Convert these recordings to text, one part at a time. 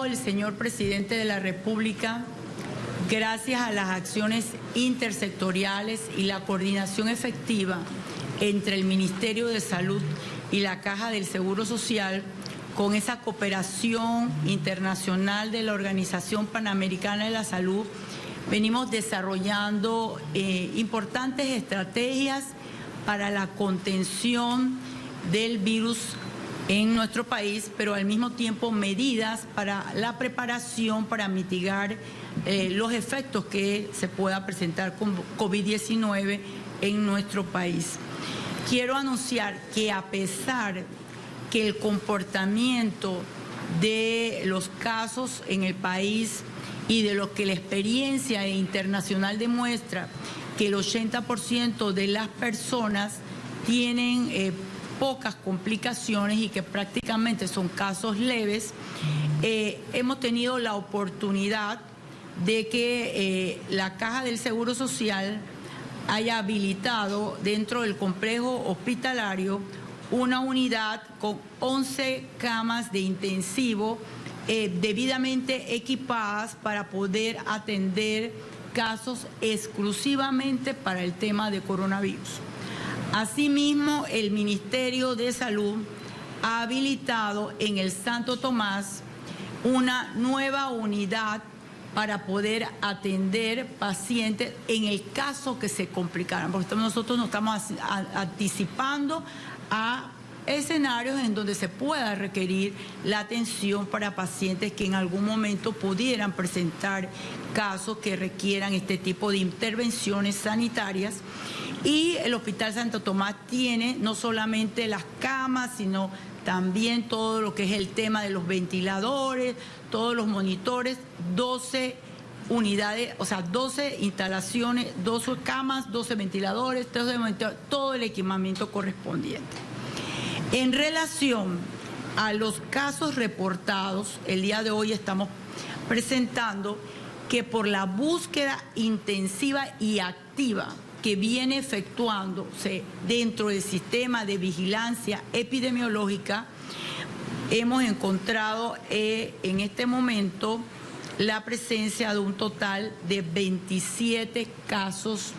el señor presidente de la República, gracias a las acciones intersectoriales y la coordinación efectiva entre el Ministerio de Salud y la Caja del Seguro Social, con esa cooperación internacional de la Organización Panamericana de la Salud, venimos desarrollando importantes estrategias para la contención del virus en nuestro país, pero al mismo tiempo medidas para la preparación para mitigar los efectos que se pueda presentar con COVID-19 en nuestro país. Quiero anunciar que a pesar que el comportamiento de los casos en el país y de lo que la experiencia internacional demuestra, que el 80% de las personas tienen pocas complicaciones y que prácticamente son casos leves, hemos tenido la oportunidad de que la Caja del Seguro Social haya habilitado dentro del complejo hospitalario una unidad con 11 camas de intensivo debidamente equipadas para poder atender casos exclusivamente para el tema de coronavirus. Asimismo, el Ministerio de Salud ha habilitado en el Santo Tomás una nueva unidad para poder atender pacientes en el caso que se complicaran, porque nosotros nos estamos anticipando a escenarios en donde se pueda requerir la atención para pacientes que en algún momento pudieran presentar casos que requieran este tipo de intervenciones sanitarias. Y el Hospital Santo Tomás tiene no solamente las camas, sino también todo lo que es el tema de los ventiladores, todos los monitores, 12 unidades, o sea, 12 instalaciones, 12 camas, 12 ventiladores, todo el equipamiento correspondiente. En relación a los casos reportados, el día de hoy estamos presentando que por la búsqueda intensiva y activa que viene efectuándose dentro del sistema de vigilancia epidemiológica, hemos encontrado en este momento la presencia de un total de 27 casos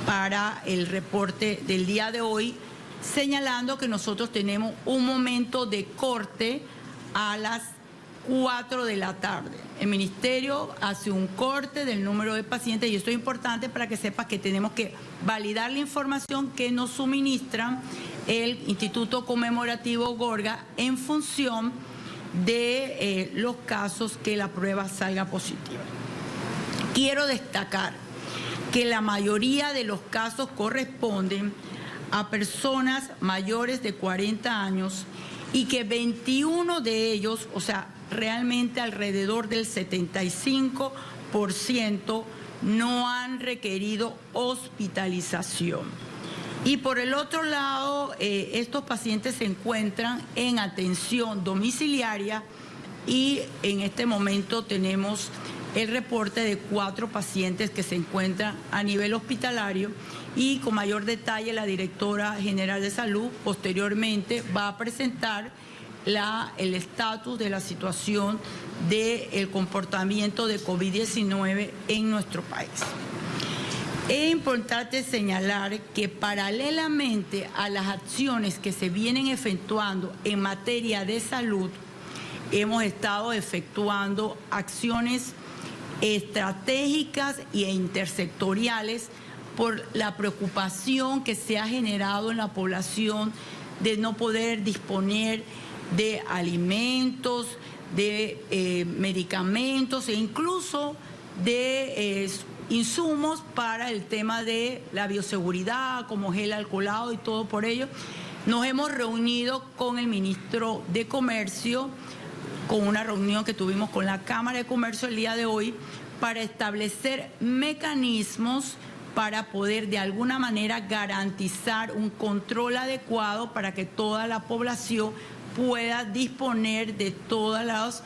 para el reporte del día de hoy, señalando que nosotros tenemos un momento de corte a las 4 de la tarde. El Ministerio hace un corte del número de pacientes y esto es importante para que sepas que tenemos que validar la información que nos suministran el Instituto Conmemorativo Gorga en función de los casos que la prueba salga positiva. Quiero destacar que la mayoría de los casos corresponden a personas mayores de 40 años y que 21 de ellos, o sea, realmente alrededor del 75%, no han requerido hospitalización. Y por el otro lado, estos pacientes se encuentran en atención domiciliaria y en este momento tenemos el reporte de 4 pacientes que se encuentran a nivel hospitalario y con mayor detalle la directora general de salud posteriormente va a presentar el estatus de la situación del comportamiento de COVID-19 en nuestro país. Es importante señalar que paralelamente a las acciones que se vienen efectuando en materia de salud, hemos estado efectuando acciones estratégicas e intersectoriales por la preocupación que se ha generado en la población de no poder disponer de alimentos, de medicamentos e incluso de insumos para el tema de la bioseguridad, como gel alcoholado y todo por ello. Nos hemos reunido con el ministro de Comercio, con una reunión que tuvimos con la Cámara de Comercio el día de hoy, para establecer mecanismos para poder de alguna manera garantizar un control adecuado para que toda la población pueda disponer de todos los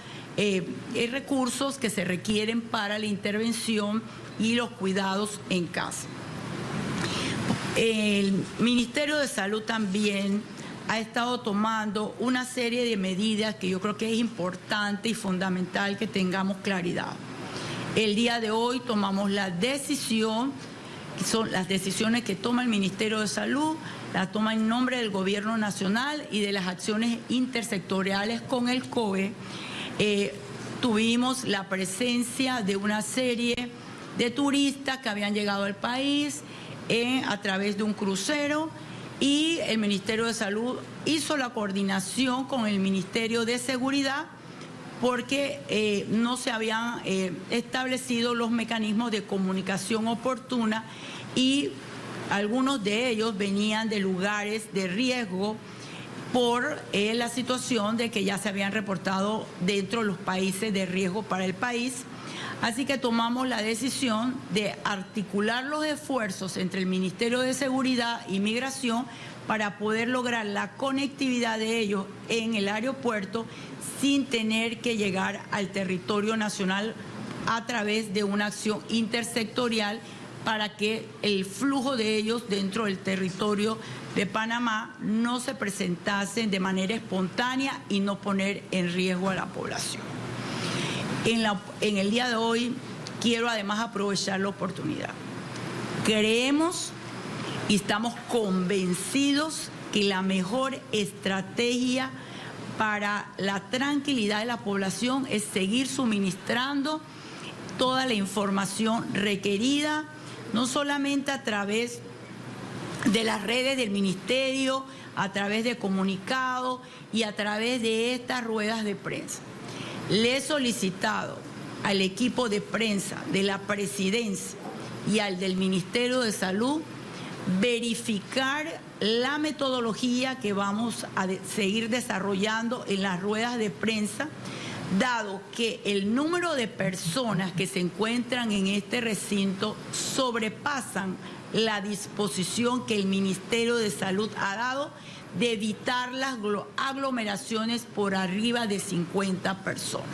recursos que se requieren para la intervención y los cuidados en casa. El Ministerio de Salud también ha estado tomando una serie de medidas que yo creo que es importante y fundamental que tengamos claridad. El día de hoy tomamos la decisión, son las decisiones que toma el Ministerio de Salud, las toma en nombre del Gobierno Nacional y de las acciones intersectoriales con el COE. Tuvimos la presencia de una serie de turistas que habían llegado al país a través de un crucero, y el Ministerio de Salud hizo la coordinación con el Ministerio de Seguridad porque no se habían establecido los mecanismos de comunicación oportuna, y algunos de ellos venían de lugares de riesgo por la situación de que ya se habían reportado dentro de los países de riesgo para el país. Así que tomamos la decisión de articular los esfuerzos entre el Ministerio de Seguridad y Migración para poder lograr la conectividad de ellos en el aeropuerto sin tener que llegar al territorio nacional a través de una acción intersectorial, para que el flujo de ellos dentro del territorio de Panamá no se presentase de manera espontánea y no poner en riesgo a la población. En el día de hoy quiero además aprovechar la oportunidad. Creemos y estamos convencidos que la mejor estrategia para la tranquilidad de la población es seguir suministrando toda la información requerida, no solamente a través de las redes del Ministerio, a través de comunicados y a través de estas ruedas de prensa. Le he solicitado al equipo de prensa de la Presidencia y al del Ministerio de Salud verificar la metodología que vamos a seguir desarrollando en las ruedas de prensa, dado que el número de personas que se encuentran en este recinto sobrepasan la disposición que el Ministerio de Salud ha dado de evitar las aglomeraciones por arriba de 50 personas.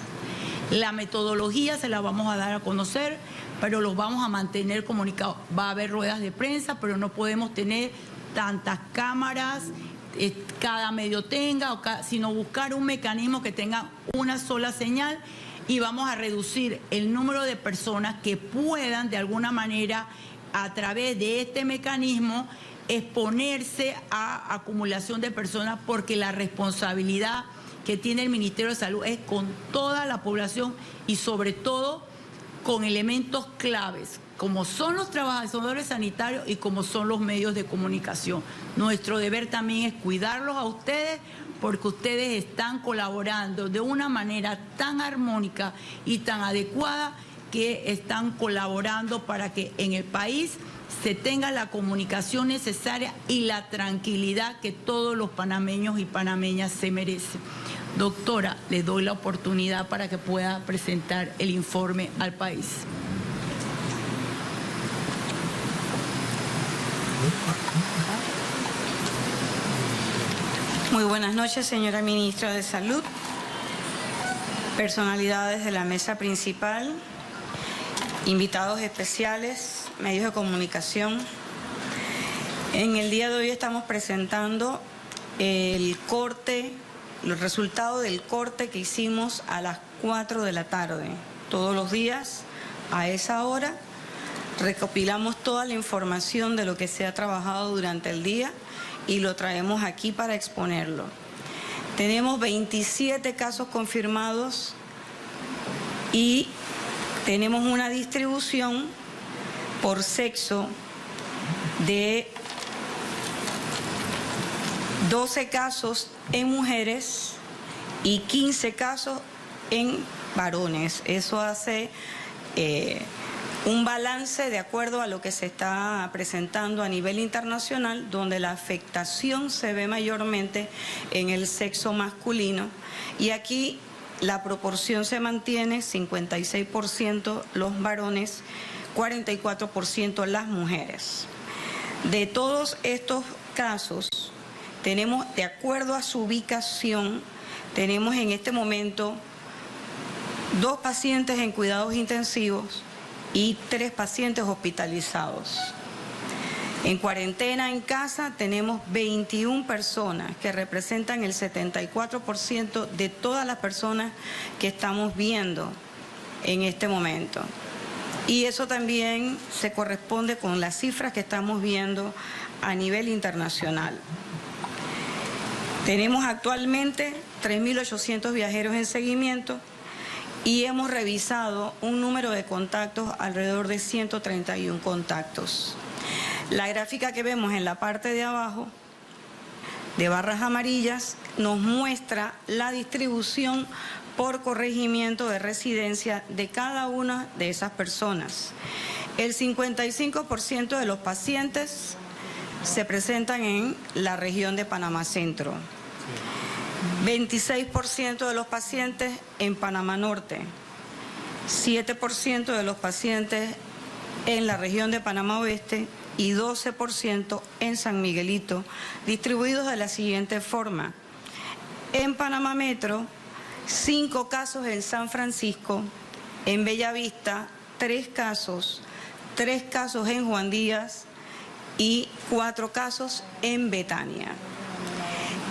La metodología se la vamos a dar a conocer, pero los vamos a mantener comunicados. Va a haber ruedas de prensa, pero no podemos tener tantas cámaras, cada medio tenga, sino buscar un mecanismo que tenga una sola señal, y vamos a reducir el número de personas que puedan de alguna manera a través de este mecanismo exponerse a acumulación de personas, porque la responsabilidad que tiene el Ministerio de Salud es con toda la población y sobre todo con elementos claves, como son los trabajadores sanitarios y como son los medios de comunicación. Nuestro deber también es cuidarlos a ustedes, porque ustedes están colaborando de una manera tan armónica y tan adecuada, que están colaborando para que en el país se tenga la comunicación necesaria y la tranquilidad que todos los panameños y panameñas se merecen. Doctora, le doy la oportunidad para que pueda presentar el informe al país. Muy buenas noches, señora Ministra de Salud, personalidades de la mesa principal, invitados especiales, medios de comunicación. En el día de hoy estamos presentando el resultado del corte que hicimos a las 4 de la tarde. Todos los días, a esa hora, recopilamos toda la información de lo que se ha trabajado durante el día y lo traemos aquí para exponerlo. Tenemos 27 casos confirmados y tenemos una distribución por sexo de 12 casos en mujeres y 15 casos en varones. Eso hace un balance de acuerdo a lo que se está presentando a nivel internacional, donde la afectación se ve mayormente en el sexo masculino, y aquí la proporción se mantiene: 56% los varones, 44% las mujeres. De todos estos casos, tenemos, de acuerdo a su ubicación, tenemos en este momento 2 pacientes en cuidados intensivos y 3 pacientes hospitalizados. En cuarentena en casa tenemos 21 personas que representan el 74% de todas las personas que estamos viendo en este momento. Y eso también se corresponde con las cifras que estamos viendo a nivel internacional. Tenemos actualmente 3.800 viajeros en seguimiento y hemos revisado un número de contactos alrededor de 131 contactos. La gráfica que vemos en la parte de abajo, de barras amarillas, nos muestra la distribución por corregimiento de residencia de cada una de esas personas. El 55% de los pacientes se presentan en la región de Panamá Centro, 26% de los pacientes en Panamá Norte, 7% de los pacientes en la región de Panamá Oeste y 12% en San Miguelito, distribuidos de la siguiente forma. En Panamá Metro, 5 casos en San Francisco, en Bellavista, 3 casos en Juan Díaz y 4 casos en Betania.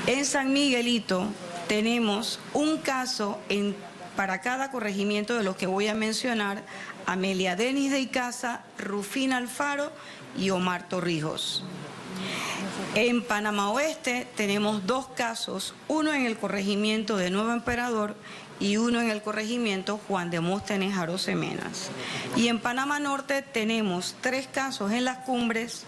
En San Miguelito tenemos un caso para cada corregimiento de los que voy a mencionar: Amelia Denis de Icaza, Rufina Alfaro y Omar Torrijos. En Panamá Oeste tenemos 2 casos, uno en el corregimiento de Nuevo Emperador y uno en el corregimiento Juan Demóstenes Arosemenas. Y en Panamá Norte tenemos 3 casos en Las Cumbres,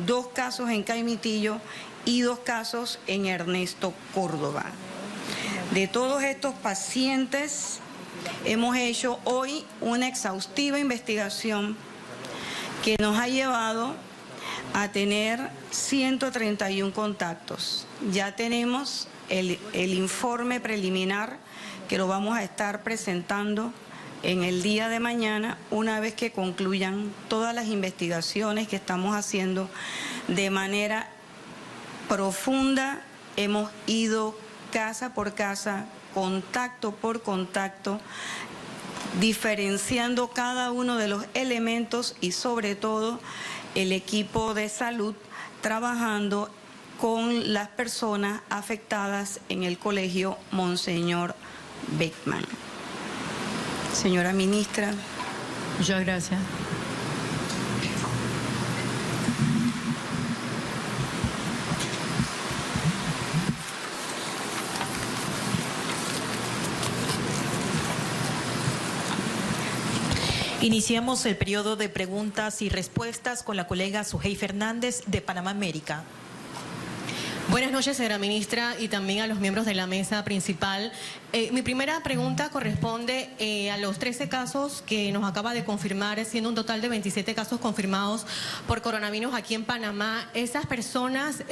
2 casos en Caimitillo y 2 casos en Ernesto Córdoba. De todos estos pacientes hemos hecho hoy una exhaustiva investigación que nos ha llevado a tener 131 contactos. Ya tenemos el informe preliminar que lo vamos a estar presentando en el día de mañana, una vez que concluyan todas las investigaciones que estamos haciendo de manera profunda. Hemos ido casa por casa, contacto por contacto, diferenciando cada uno de los elementos y sobre todo el equipo de salud trabajando con las personas afectadas en el colegio Monseñor Beckman. Señora ministra. Muchas gracias. Iniciamos el periodo de preguntas y respuestas con la colega Sujei Fernández de Panamá América. Buenas noches, señora ministra, y también a los miembros de la mesa principal. Mi primera pregunta corresponde a los 13 casos que nos acaba de confirmar, siendo un total de 27 casos confirmados por coronavirus aquí en Panamá. ¿Esas personas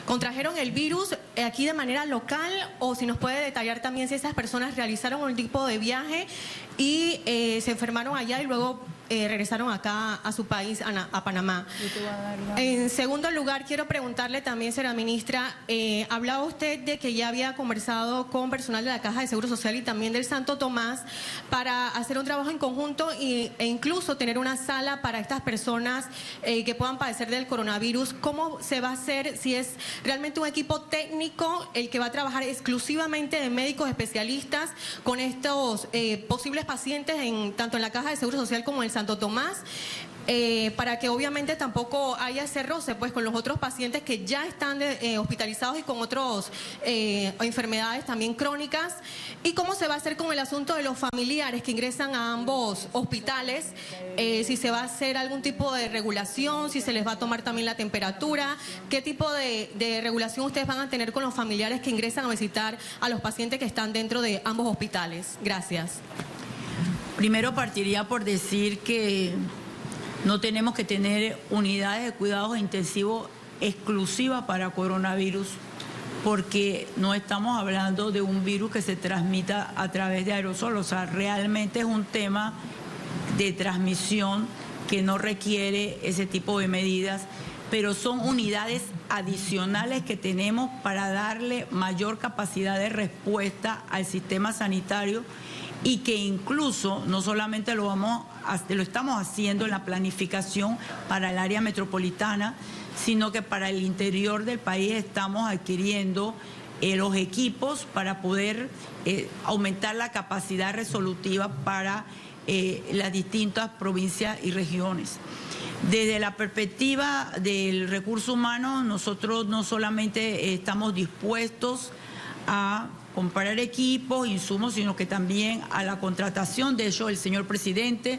contrajeron el virus aquí de manera local, o si nos puede detallar también si esas personas realizaron un tipo de viaje y se enfermaron allá y luego regresaron acá a su país, a Panamá? En segundo lugar, quiero preguntarle también, señora ministra, hablaba usted de que ya había conversado con personal de la Caja de Seguro Social y también del Santo Tomás para hacer un trabajo en conjunto e incluso tener una sala para estas personas que puedan padecer del coronavirus. ¿Cómo se va a hacer? Si es realmente un equipo técnico el que va a trabajar exclusivamente de médicos especialistas con estos posibles pacientes tanto en la Caja de Seguro Social como en el Santo Tomás, para que obviamente tampoco haya ese roce pues con los otros pacientes que ya están hospitalizados y con otras enfermedades también crónicas. ¿Y cómo se va a hacer con el asunto de los familiares que ingresan a ambos hospitales? Si se va a hacer algún tipo de regulación, si se les va a tomar también la temperatura, ¿qué tipo de regulación ustedes van a tener con los familiares que ingresan a visitar a los pacientes que están dentro de ambos hospitales? Gracias. Primero partiría por decir que no tenemos que tener unidades de cuidados intensivos exclusivas para coronavirus, porque no estamos hablando de un virus que se transmita a través de aerosol. O sea, realmente es un tema de transmisión que no requiere ese tipo de medidas, pero son unidades adicionales que tenemos para darle mayor capacidad de respuesta al sistema sanitario y que incluso no solamente lo estamos haciendo en la planificación para el área metropolitana, sino que para el interior del país estamos adquiriendo los equipos para poder aumentar la capacidad resolutiva para las distintas provincias y regiones. Desde la perspectiva del recurso humano, nosotros no solamente estamos dispuestos a comprar equipos, insumos, sino que también a la contratación. De hecho, el señor presidente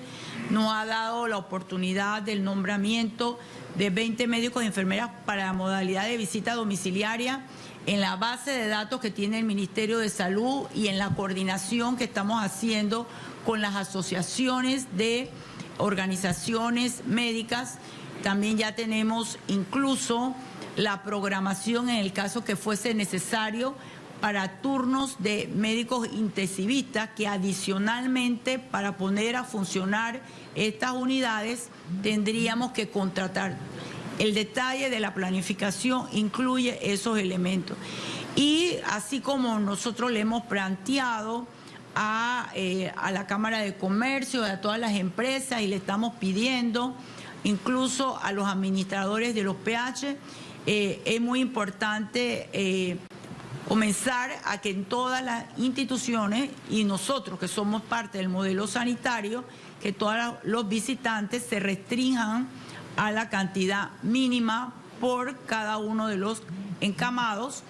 nos ha dado la oportunidad del nombramiento de 20 médicos y enfermeras para la modalidad de visita domiciliaria en la base de datos que tiene el Ministerio de Salud y en la coordinación que estamos haciendo con las asociaciones de organizaciones médicas. También ya tenemos incluso la programación en el caso que fuese necesario para turnos de médicos intensivistas que adicionalmente para poner a funcionar estas unidades tendríamos que contratar. El detalle de la planificación incluye esos elementos. Y así como nosotros le hemos planteado a la Cámara de Comercio, a todas las empresas y le estamos pidiendo incluso a los administradores de los PH, es muy importante comenzar a que en todas las instituciones y nosotros que somos parte del modelo sanitario, que todos los visitantes se restrinjan a la cantidad mínima por cada uno de los encamados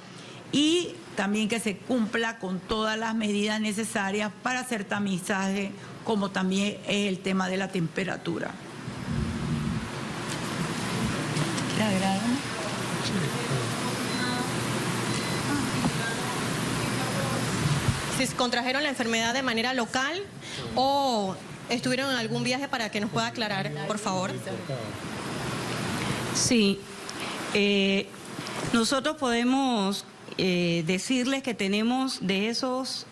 y también que se cumpla con todas las medidas necesarias para hacer tamizaje, como también es el tema de la temperatura. ¿Le agrada? Si contrajeron la enfermedad de manera local o estuvieron en algún viaje, para que nos pueda aclarar, por favor. Sí, nosotros podemos decirles que tenemos de esos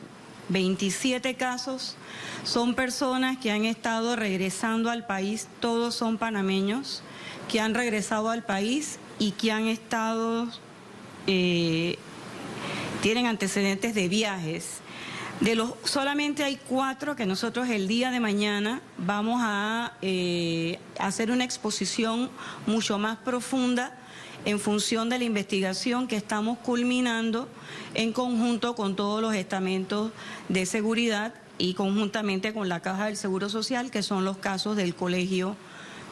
27 casos, son personas que han estado regresando al país, todos son panameños, que han regresado al país y que han estado, tienen antecedentes de viajes. Solamente hay 4 que nosotros el día de mañana vamos a hacer una exposición mucho más profunda en función de la investigación que estamos culminando en conjunto con todos los estamentos de seguridad y conjuntamente con la Caja del Seguro Social, que son los casos del Colegio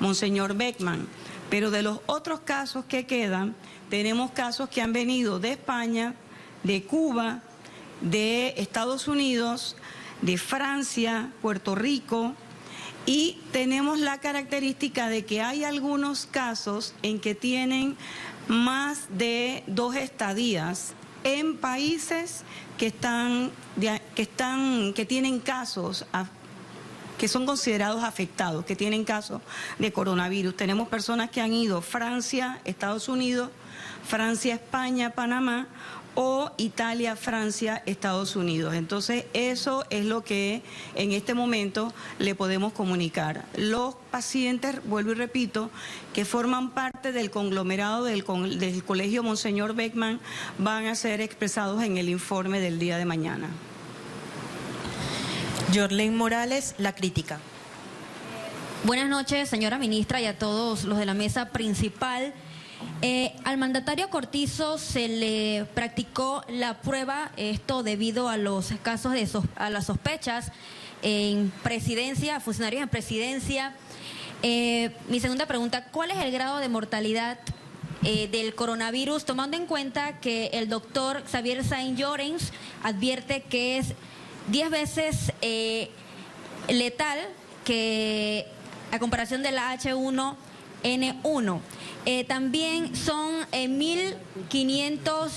Monseñor Beckman. Pero de los otros casos que quedan, tenemos casos que han venido de España, de Cuba, de Estados Unidos, de Francia, Puerto Rico, y tenemos la característica de que hay algunos casos en que tienen más de 2 estadías en países que tienen casos que son considerados afectados, que tienen casos de coronavirus. Tenemos personas que han ido Francia, Estados Unidos, Francia, España, Panamá, o Italia, Francia, Estados Unidos. Entonces, eso es lo que en este momento le podemos comunicar. Los pacientes, vuelvo y repito, que forman parte del conglomerado del Colegio Monseñor Beckman van a ser expresados en el informe del día de mañana. Yorlene Morales, La Crítica. Buenas noches, señora ministra, y a todos los de la mesa principal. Al mandatario Cortizo se le practicó la prueba, esto debido a los casos a las sospechas en presidencia, funcionarios en presidencia. Mi segunda pregunta, ¿cuál es el grado de mortalidad del coronavirus, tomando en cuenta que el doctor Xavier Saint-Llorenç advierte que es 10 veces letal que a comparación de la H1N1? También son 1.500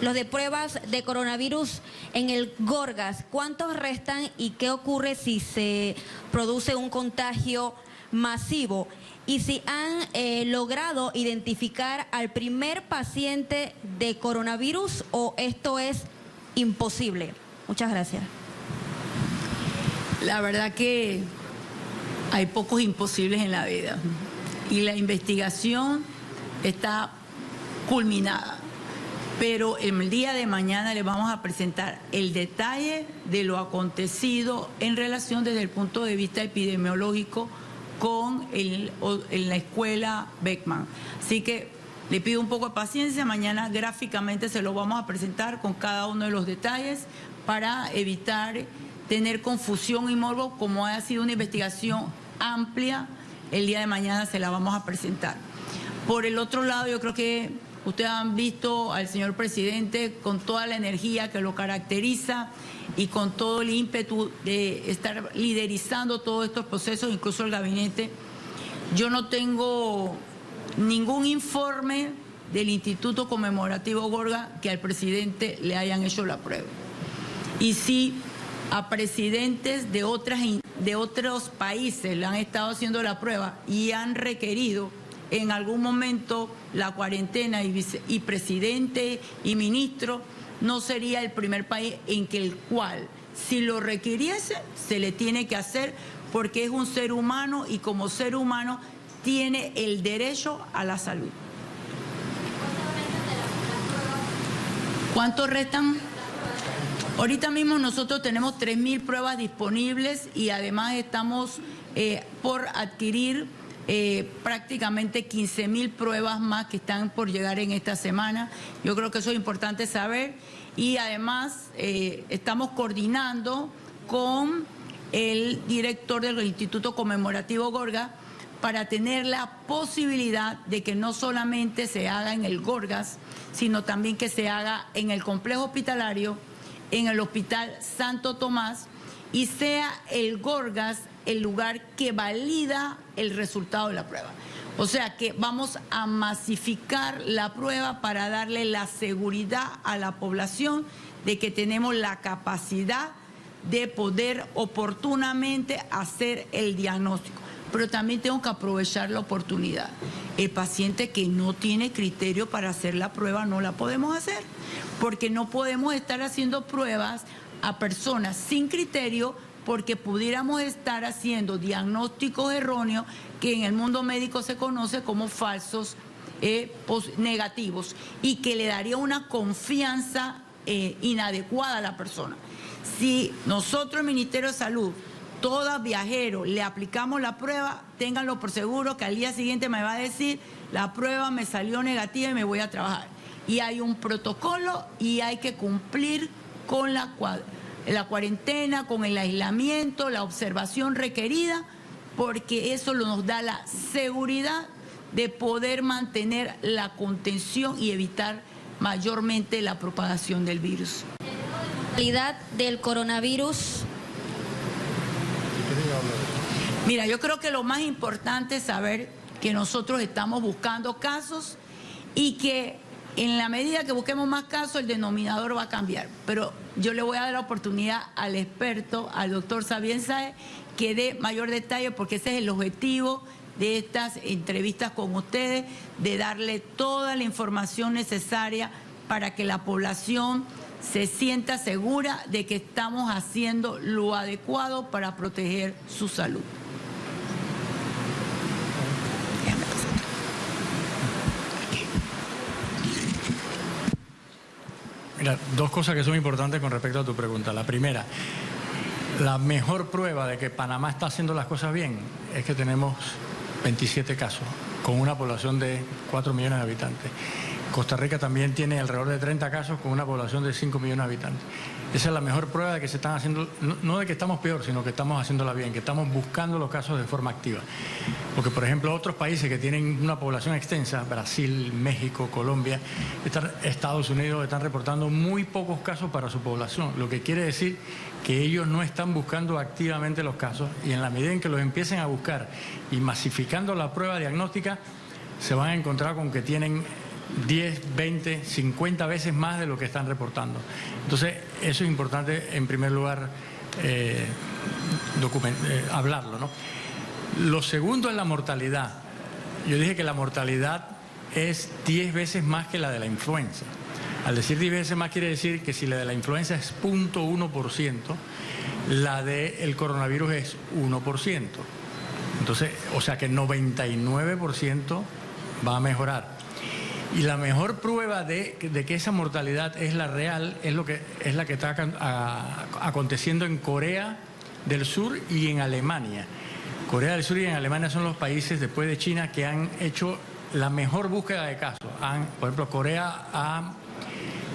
los de pruebas de coronavirus en el Gorgas. ¿Cuántos restan y qué ocurre si se produce un contagio masivo? Y si han logrado identificar al primer paciente de coronavirus o esto es imposible. Muchas gracias. La verdad que hay pocos imposibles en la vida y la investigación está culminada. pero el día de mañana le vamos a presentar el detalle de lo acontecido en relación desde el punto de vista epidemiológico con la escuela Beckman. Así que le pido un poco de paciencia, mañana gráficamente se lo vamos a presentar con cada uno de los detalles para evitar tener confusión y morbo. Como ha sido una investigación amplia, el día de mañana se la vamos a presentar. Por el otro lado, yo creo que ustedes han visto al señor presidente con toda la energía que lo caracteriza y con todo el ímpetu de estar liderizando todos estos procesos, incluso el gabinete. Yo no tengo ningún informe del Instituto Conmemorativo Gorga que al presidente le hayan hecho la prueba. Y sí, a presidentes de otros países le han estado haciendo la prueba y han requerido en algún momento la cuarentena y presidente y ministro, no sería el primer país en que el cual, si lo requiriese, se le tiene que hacer porque es un ser humano y como ser humano tiene el derecho a la salud. ¿Cuánto restan? Ahorita mismo nosotros tenemos 3.000 pruebas disponibles y además estamos por adquirir prácticamente 15.000 pruebas más que están por llegar en esta semana. Yo creo que eso es importante saber y además estamos coordinando con el director del Instituto Conmemorativo Gorga para tener la posibilidad de que no solamente se haga en el Gorgas, sino también que se haga en el complejo hospitalario, en el Hospital Santo Tomás, y sea el Gorgas el lugar que valida el resultado de la prueba. O sea que vamos a masificar la prueba para darle la seguridad a la población de que tenemos la capacidad de poder oportunamente hacer el diagnóstico. Pero también tengo que aprovechar la oportunidad. El paciente que no tiene criterio para hacer la prueba no la podemos hacer, porque no podemos estar haciendo pruebas a personas sin criterio, porque pudiéramos estar haciendo diagnósticos erróneos que en el mundo médico se conoce como falsos negativos y que le daría una confianza inadecuada a la persona. Si nosotros, el Ministerio de Salud, todo viajero le aplicamos la prueba, ténganlo por seguro que al día siguiente me va a decir la prueba me salió negativa y me voy a trabajar. Y hay un protocolo y hay que cumplir con la cuarentena, con el aislamiento, la observación requerida, porque eso nos da la seguridad de poder mantener la contención y evitar mayormente la propagación del virus. La realidad del coronavirus. Mira, yo creo que lo más importante es saber que nosotros estamos buscando casos y que en la medida que busquemos más casos el denominador va a cambiar. Pero yo le voy a dar la oportunidad al experto, al doctor Xavier Sáez, que dé mayor detalle porque ese es el objetivo de estas entrevistas con ustedes, de darle toda la información necesaria para que la población se sienta segura de que estamos haciendo lo adecuado para proteger su salud. Mira, dos cosas que son importantes con respecto a tu pregunta. La primera, la mejor prueba de que Panamá está haciendo las cosas bien es que tenemos 27 casos con una población de 4 millones de habitantes. Costa Rica también tiene alrededor de 30 casos con una población de 5 millones de habitantes. Esa es la mejor prueba de que se están haciendo, no de que estamos peor, sino que estamos haciéndola bien, que estamos buscando los casos de forma activa. Porque, por ejemplo, otros países que tienen una población extensa, Brasil, México, Colombia, Estados Unidos, están reportando muy pocos casos para su población, lo que quiere decir que ellos no están buscando activamente los casos y en la medida en que los empiecen a buscar y masificando la prueba diagnóstica, se van a encontrar con que tienen 10, 20, 50 veces más de lo que están reportando. Entonces, eso es importante, en primer lugar, hablarlo, ¿no? Lo segundo es la mortalidad. Yo dije que la mortalidad es 10 veces más que la de la influenza. Al decir 10 veces más quiere decir que si la de la influenza es 0.1%, la del coronavirus es 1%. Entonces, o sea que 99% va a mejorar. Y la mejor prueba de que esa mortalidad es la real es la que está aconteciendo en Corea del Sur y en Alemania. Corea del Sur y en Alemania son los países, después de China, que han hecho la mejor búsqueda de casos. Por ejemplo, Corea ha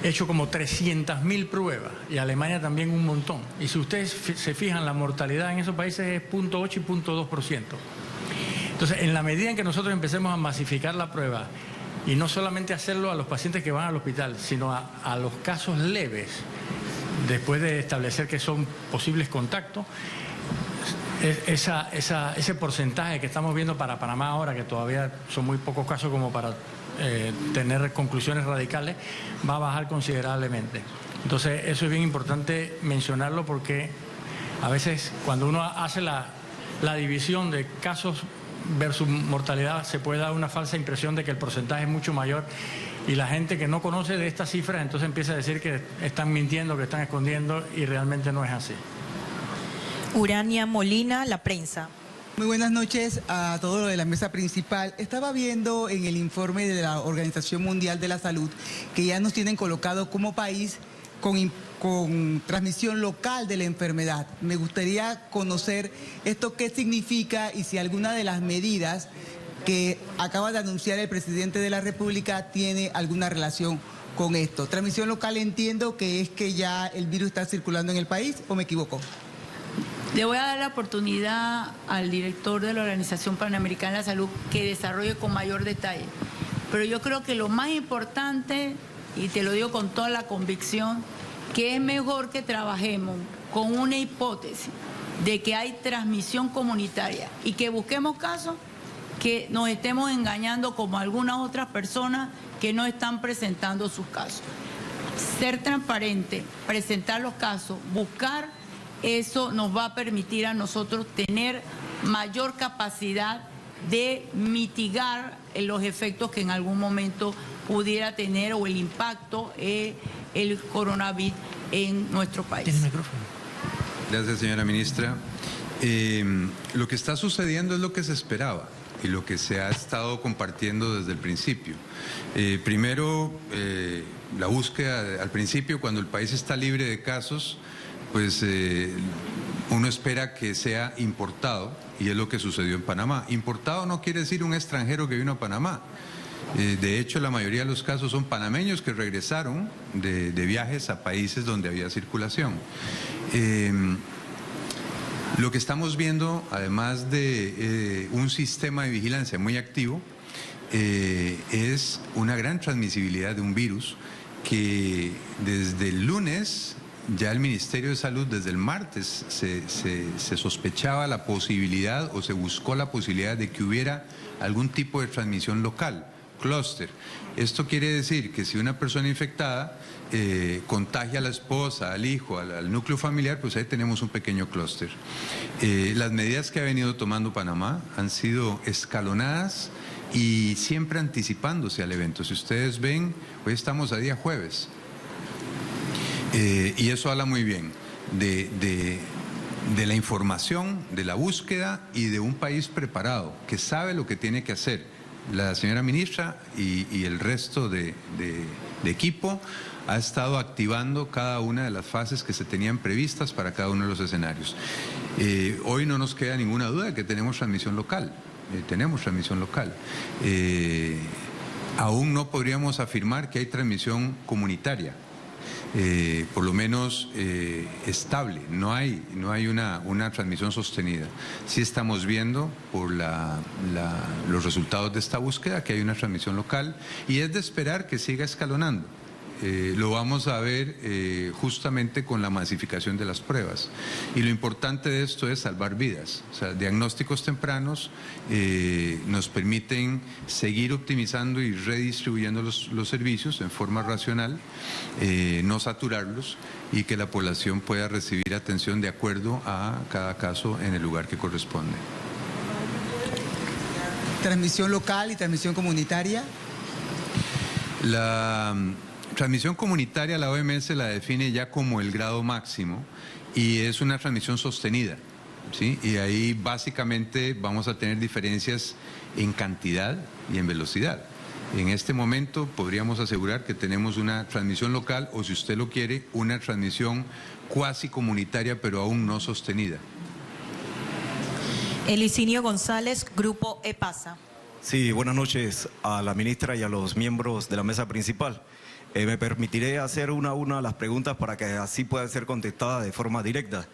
hecho como 300.000 pruebas y Alemania también un montón. Y si ustedes se fijan, la mortalidad en esos países es 0.8 y 0.2%. Entonces, en la medida en que nosotros empecemos a masificar la prueba y no solamente hacerlo a los pacientes que van al hospital, sino a los casos leves, después de establecer que son posibles contactos, ese porcentaje que estamos viendo para Panamá ahora, que todavía son muy pocos casos como para tener conclusiones radicales, va a bajar considerablemente. Entonces, eso es bien importante mencionarlo, porque a veces cuando uno hace la división de casos versus mortalidad, se puede dar una falsa impresión de que el porcentaje es mucho mayor, y la gente que no conoce de estas cifras entonces empieza a decir que están mintiendo, que están escondiendo, y realmente no es así. Urania Molina, La Prensa. Muy buenas noches a todos los de la mesa principal. Estaba viendo en el informe de la Organización Mundial de la Salud que ya nos tienen colocado como país con transmisión local de la enfermedad. Me gustaría conocer esto qué significa y si alguna de las medidas que acaba de anunciar el presidente de la República tiene alguna relación con esto. Transmisión local, entiendo que es que ya el virus está circulando en el país, ¿o me equivoco? Le voy a dar la oportunidad al director de la Organización Panamericana de la Salud que desarrolle con mayor detalle. Pero yo creo que lo más importante, y te lo digo con toda la convicción, que es mejor que trabajemos con una hipótesis de que hay transmisión comunitaria y que busquemos casos, que nos estemos engañando como algunas otras personas que no están presentando sus casos. Ser transparente, presentar los casos, buscar, eso nos va a permitir a nosotros tener mayor capacidad de mitigar los efectos que en algún momento pudiera tener, o el impacto el coronavirus en nuestro país. ¿Tiene micrófono? Gracias, señora ministra. Lo que está sucediendo es lo que se esperaba y lo que se ha estado compartiendo desde el principio. Primero, la búsqueda al principio, cuando el país está libre de casos, pues uno espera que sea importado, y es lo que sucedió en Panamá. Importado no quiere decir un extranjero que vino a Panamá. De hecho, la mayoría de los casos son panameños que regresaron de viajes a países donde había circulación. Lo que estamos viendo, además de un sistema de vigilancia muy activo, es una gran transmisibilidad de un virus que desde el lunes, ya el Ministerio de Salud, desde el martes, se sospechaba la posibilidad, o se buscó la posibilidad de que hubiera algún tipo de transmisión local, clúster. Esto quiere decir que si una persona infectada contagia a la esposa, al hijo, al núcleo familiar, pues ahí tenemos un pequeño clúster. Las medidas que ha venido tomando Panamá han sido escalonadas y siempre anticipándose al evento. Si ustedes ven, hoy estamos a día jueves. Y eso habla muy bien de la información, de la búsqueda y de un país preparado, que sabe lo que tiene que hacer. La señora ministra y el resto de equipo ha estado activando cada una de las fases que se tenían previstas para cada uno de los escenarios. Hoy no nos queda ninguna duda de que tenemos transmisión local. Aún no podríamos afirmar que hay transmisión comunitaria. Por lo menos estable, no hay una transmisión sostenida. Sí estamos viendo por los resultados de esta búsqueda que hay una transmisión local, y es de esperar que siga escalonando. Lo vamos a ver justamente con la masificación de las pruebas. Y lo importante de esto es salvar vidas. O sea, diagnósticos tempranos nos permiten seguir optimizando y redistribuyendo los servicios en forma racional, no saturarlos, y que la población pueda recibir atención de acuerdo a cada caso en el lugar que corresponde. ¿Transmisión local y transmisión comunitaria? La transmisión comunitaria, la OMS la define ya como el grado máximo, y es una transmisión sostenida, ¿sí? Y ahí básicamente vamos a tener diferencias en cantidad y en velocidad. En este momento podríamos asegurar que tenemos una transmisión local o, si usted lo quiere, una transmisión cuasi comunitaria, pero aún no sostenida. Elicinio González, Grupo EPASA. Sí, buenas noches a la ministra y a los miembros de la mesa principal. Me permitiré hacer una a una las preguntas para que así puedan ser contestadas de forma directa.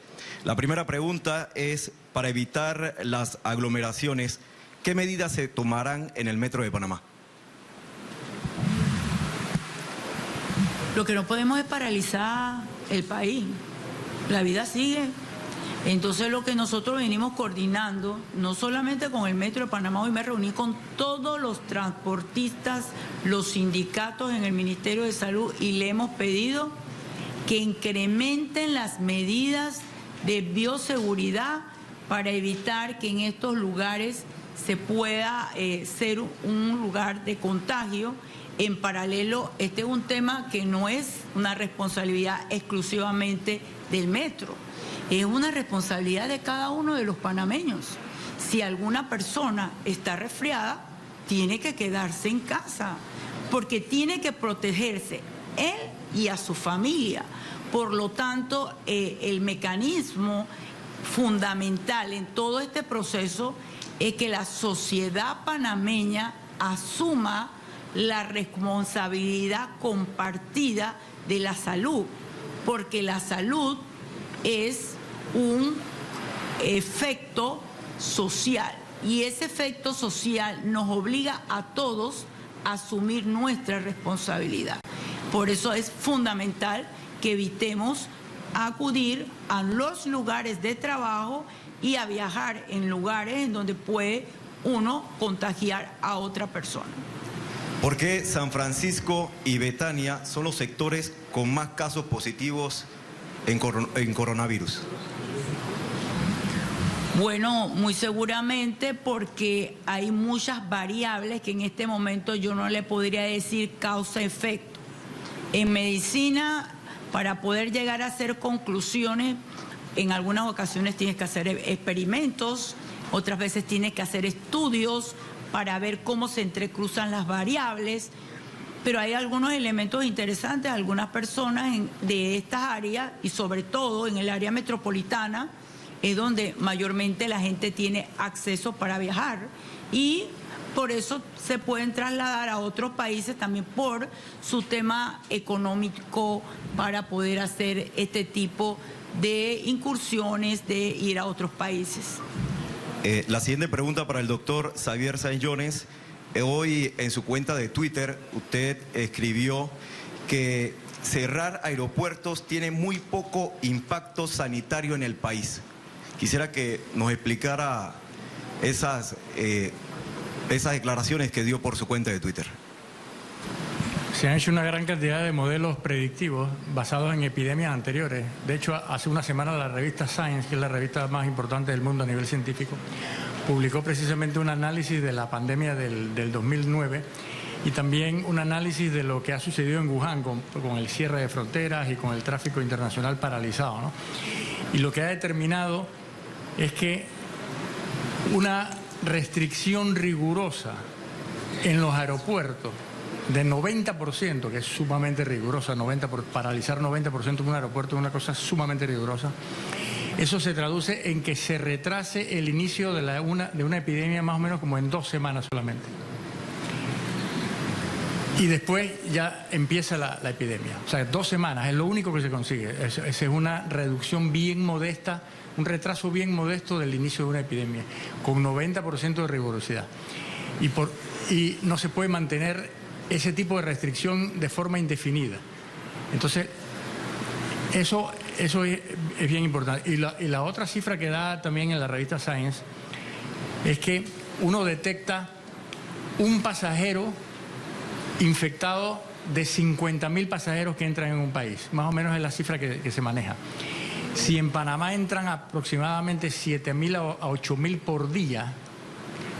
La primera pregunta es, para evitar las aglomeraciones, ¿qué medidas se tomarán en el Metro de Panamá? Lo que no podemos es paralizar el país. La vida sigue. Entonces lo que nosotros venimos coordinando, no solamente con el Metro de Panamá, hoy me reuní con todos los transportistas, los sindicatos en el Ministerio de Salud y le hemos pedido que incrementen las medidas de bioseguridad para evitar que en estos lugares se pueda ser un lugar de contagio. En paralelo, este es un tema que no es una responsabilidad exclusivamente del metro, es una responsabilidad de cada uno de los panameños. Si alguna persona está resfriada, tiene que quedarse en casa, porque tiene que protegerse él y a su familia. Por lo tanto, el mecanismo fundamental en todo este proceso es que la sociedad panameña asuma la responsabilidad compartida de la salud, porque la salud es un efecto social y ese efecto social nos obliga a todos a asumir nuestra responsabilidad. Por eso es fundamental que evitemos acudir a los lugares de trabajo y a viajar en lugares en donde puede uno contagiar a otra persona. ¿Por qué San Francisco y Betania son los sectores con más casos positivos en coronavirus? Bueno, muy seguramente porque hay muchas variables que en este momento yo no le podría decir causa-efecto. En medicina, para poder llegar a hacer conclusiones, en algunas ocasiones tienes que hacer experimentos, otras veces tienes que hacer estudios para ver cómo se entrecruzan las variables, pero hay algunos elementos interesantes. Algunas personas de estas áreas, y sobre todo en el área metropolitana, es donde mayormente la gente tiene acceso para viajar y por eso se pueden trasladar a otros países también por su tema económico para poder hacer este tipo de incursiones, de ir a otros países. La siguiente pregunta para el doctor Xavier Sainz-Jones. Hoy en su cuenta de Twitter usted escribió que cerrar aeropuertos tiene muy poco impacto sanitario en el país. Quisiera que nos explicara esas declaraciones que dio por su cuenta de Twitter. Se han hecho una gran cantidad de modelos predictivos basados en epidemias anteriores. De hecho, hace una semana la revista Science, que es la revista más importante del mundo a nivel científico, publicó precisamente un análisis de la pandemia del 2009 y también un análisis de lo que ha sucedido en Wuhan con el cierre de fronteras y con el tráfico internacional paralizado, ¿no? Y lo que ha determinado es que una restricción rigurosa en los aeropuertos de 90%, que es sumamente rigurosa, paralizar 90% de un aeropuerto es una cosa sumamente rigurosa. Eso se traduce en que se retrase el inicio de una epidemia más o menos como en 2 semanas solamente. Y después ya empieza la epidemia. O sea, 2 semanas es lo único que se consigue. Esa es una reducción bien modesta, un retraso bien modesto del inicio de una epidemia, con 90% de rigurosidad. Y no se puede mantener ese tipo de restricción de forma indefinida. Entonces, eso es bien importante. Y la otra cifra que da también en la revista Science es que uno detecta un pasajero infectado de 50.000 pasajeros que entran en un país. Más o menos es la cifra que se maneja. Si en Panamá entran aproximadamente 7.000 a 8.000 por día,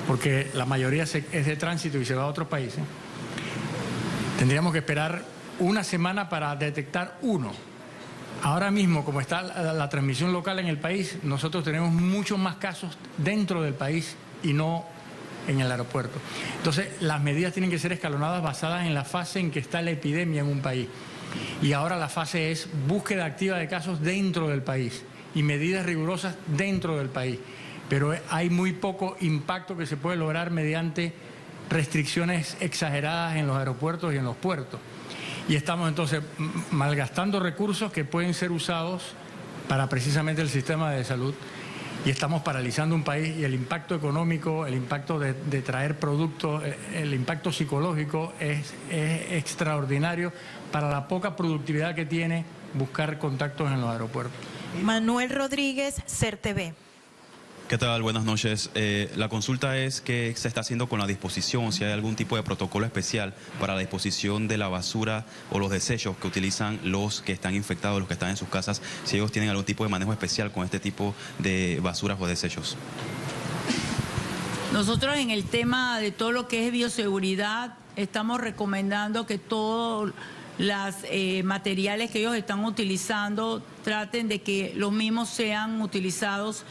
porque la mayoría es de tránsito y se va a otros países, tendríamos que esperar una semana para detectar uno. Ahora mismo, como está la transmisión local en el país, nosotros tenemos muchos más casos dentro del país y no en el aeropuerto. Entonces, las medidas tienen que ser escalonadas basadas en la fase en que está la epidemia en un país. Y ahora la fase es búsqueda activa de casos dentro del país y medidas rigurosas dentro del país. Pero hay muy poco impacto que se puede lograr mediante restricciones exageradas en los aeropuertos y en los puertos. Y estamos entonces malgastando recursos que pueden ser usados para precisamente el sistema de salud, y estamos paralizando un país, y el impacto económico, el impacto de traer productos, el impacto psicológico es extraordinario para la poca productividad que tiene buscar contactos en los aeropuertos. Manuel Rodríguez, CERTV. ¿Qué tal? Buenas noches. La consulta es qué se está haciendo con la disposición, si hay algún tipo de protocolo especial para la disposición de la basura o los desechos que utilizan los que están infectados, los que están en sus casas, si ellos tienen algún tipo de manejo especial con este tipo de basuras o desechos. Nosotros en el tema de todo lo que es bioseguridad estamos recomendando que todos los materiales que ellos están utilizando traten de que los mismos sean utilizados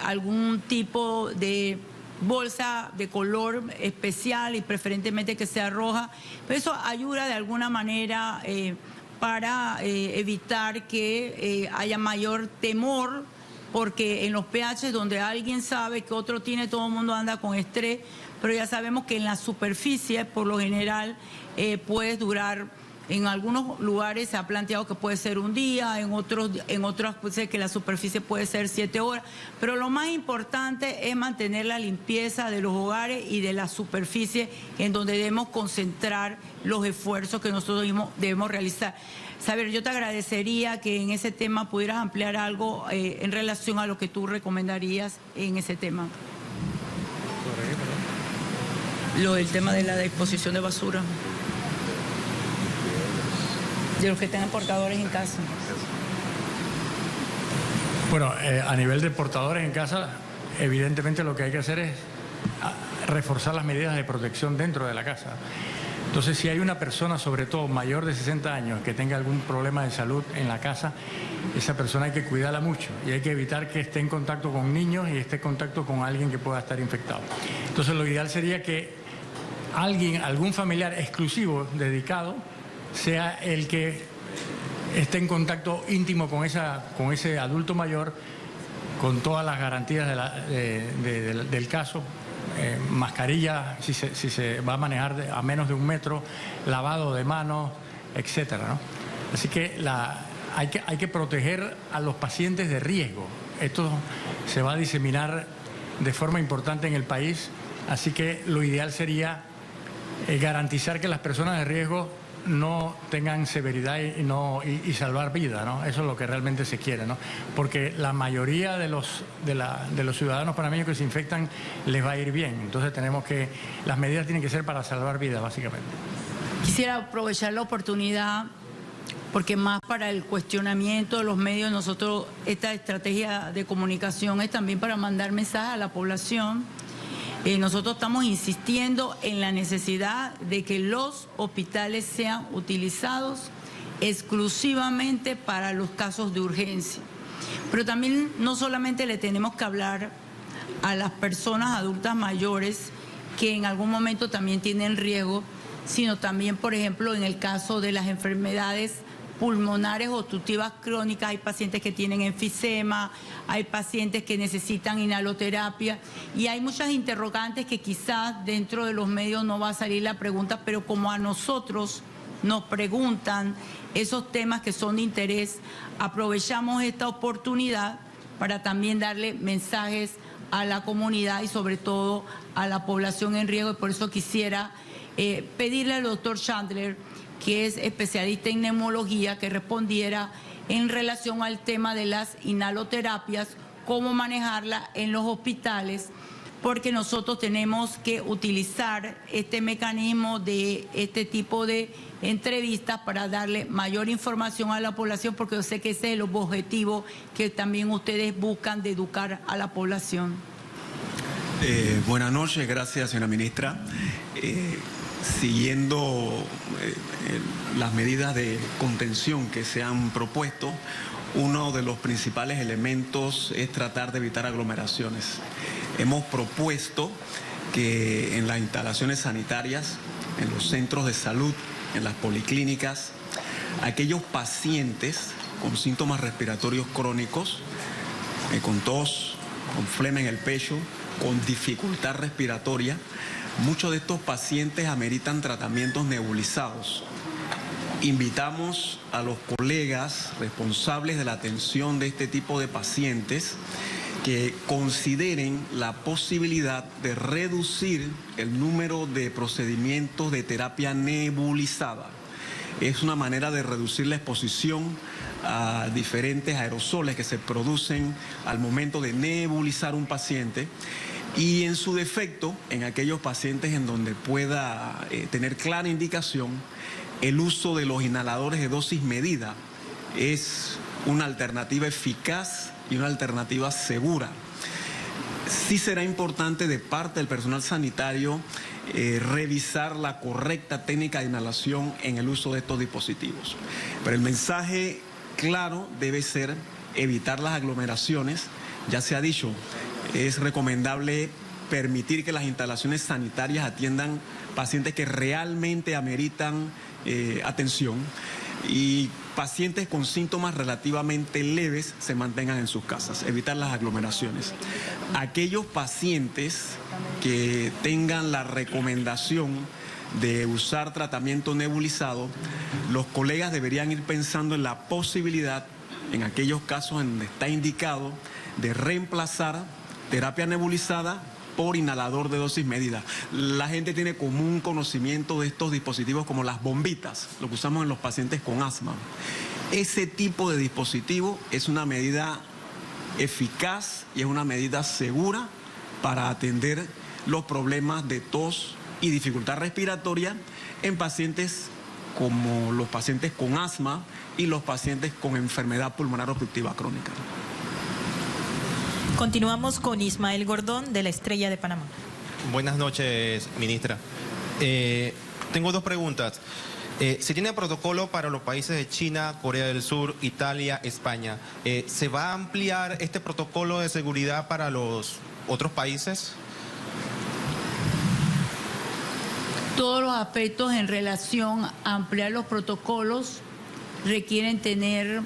algún tipo de bolsa de color especial y preferentemente que sea roja. Pero eso ayuda de alguna manera para evitar que haya mayor temor, porque en los PH donde alguien sabe que otro tiene, todo el mundo anda con estrés, pero ya sabemos que en la superficie por lo general puede durar. En algunos lugares se ha planteado que puede ser un día, en otros puede ser que la superficie puede ser 7 horas, pero lo más importante es mantener la limpieza de los hogares y de la superficie en donde debemos concentrar los esfuerzos que nosotros debemos realizar. Saber, yo te agradecería que en ese tema pudieras ampliar algo en relación a lo que tú recomendarías en ese tema. Lo del tema de la disposición de basura. De los que tengan portadores en casa. Bueno, a nivel de portadores en casa, evidentemente lo que hay que hacer es reforzar las medidas de protección dentro de la casa. Entonces, si hay una persona, sobre todo mayor de 60 años, que tenga algún problema de salud en la casa, esa persona hay que cuidarla mucho y hay que evitar que esté en contacto con niños y esté en contacto con alguien que pueda estar infectado. Entonces, lo ideal sería que algún familiar exclusivo, dedicado, sea el que esté en contacto íntimo con ese adulto mayor, con todas las garantías del caso, mascarilla si se va a manejar a menos de 1 metro, lavado de manos, etcétera, ¿no? Así que hay que proteger a los pacientes de riesgo. Esto se va a diseminar de forma importante en el país, así que lo ideal sería garantizar que las personas de riesgo no tengan severidad y salvar vidas, ¿no? Eso es lo que realmente se quiere, ¿no? Porque la mayoría de los ciudadanos panameños que se infectan les va a ir bien. Entonces las medidas tienen que ser para salvar vidas, básicamente. Quisiera aprovechar la oportunidad, porque más para el cuestionamiento de los medios, nosotros, esta estrategia de comunicación es también para mandar mensajes a la población. Nosotros estamos insistiendo en la necesidad de que los hospitales sean utilizados exclusivamente para los casos de urgencia. Pero también no solamente le tenemos que hablar a las personas adultas mayores que en algún momento también tienen riesgo, sino también, por ejemplo, en el caso de las enfermedades pulmonares obstructivas crónicas, hay pacientes que tienen enfisema, hay pacientes que necesitan inhaloterapia y hay muchas interrogantes que quizás dentro de los medios no va a salir la pregunta, pero como a nosotros nos preguntan esos temas que son de interés, aprovechamos esta oportunidad para también darle mensajes a la comunidad y sobre todo a la población en riesgo, y por eso quisiera pedirle al doctor Chandler, que es especialista en neumología, que respondiera en relación al tema de las inhaloterapias, cómo manejarla en los hospitales, porque nosotros tenemos que utilizar este mecanismo de este tipo de entrevistas para darle mayor información a la población, porque yo sé que ese es el objetivo que también ustedes buscan de educar a la población. Buenas noches, gracias señora ministra. Siguiendo las medidas de contención que se han propuesto, uno de los principales elementos es tratar de evitar aglomeraciones. Hemos propuesto que en las instalaciones sanitarias, en los centros de salud, en las policlínicas, aquellos pacientes con síntomas respiratorios crónicos, con tos, con flema en el pecho, con dificultad respiratoria, muchos de estos pacientes ameritan tratamientos nebulizados. Invitamos a los colegas responsables de la atención de este tipo de pacientes que consideren la posibilidad de reducir el número de procedimientos de terapia nebulizada. Es una manera de reducir la exposición a diferentes aerosoles que se producen al momento de nebulizar un paciente, y en su defecto, en aquellos pacientes en donde pueda tener clara indicación, el uso de los inhaladores de dosis medida es una alternativa eficaz y una alternativa segura. Sí será importante de parte del personal sanitario revisar la correcta técnica de inhalación en el uso de estos dispositivos. Pero el mensaje claro debe ser evitar las aglomeraciones. Ya se ha dicho, es recomendable permitir que las instalaciones sanitarias atiendan pacientes que realmente ameritan atención, y pacientes con síntomas relativamente leves se mantengan en sus casas, evitar las aglomeraciones. Aquellos pacientes que tengan la recomendación de usar tratamiento nebulizado, los colegas deberían ir pensando en la posibilidad, en aquellos casos en donde está indicado, de reemplazar terapia nebulizada por inhalador de dosis medida. La gente tiene común conocimiento de estos dispositivos como las bombitas, lo que usamos en los pacientes con asma. Ese tipo de dispositivo es una medida eficaz y es una medida segura para atender los problemas de tos y dificultad respiratoria en pacientes como los pacientes con asma y los pacientes con enfermedad pulmonar obstructiva crónica. Continuamos con Ismael Gordón, de La Estrella de Panamá. Buenas noches, ministra. Tengo dos preguntas. ¿Se tiene protocolo para los países de China, Corea del Sur, Italia, España? ¿Se va a ampliar este protocolo de seguridad para los otros países? Todos los aspectos en relación a ampliar los protocolos requieren tener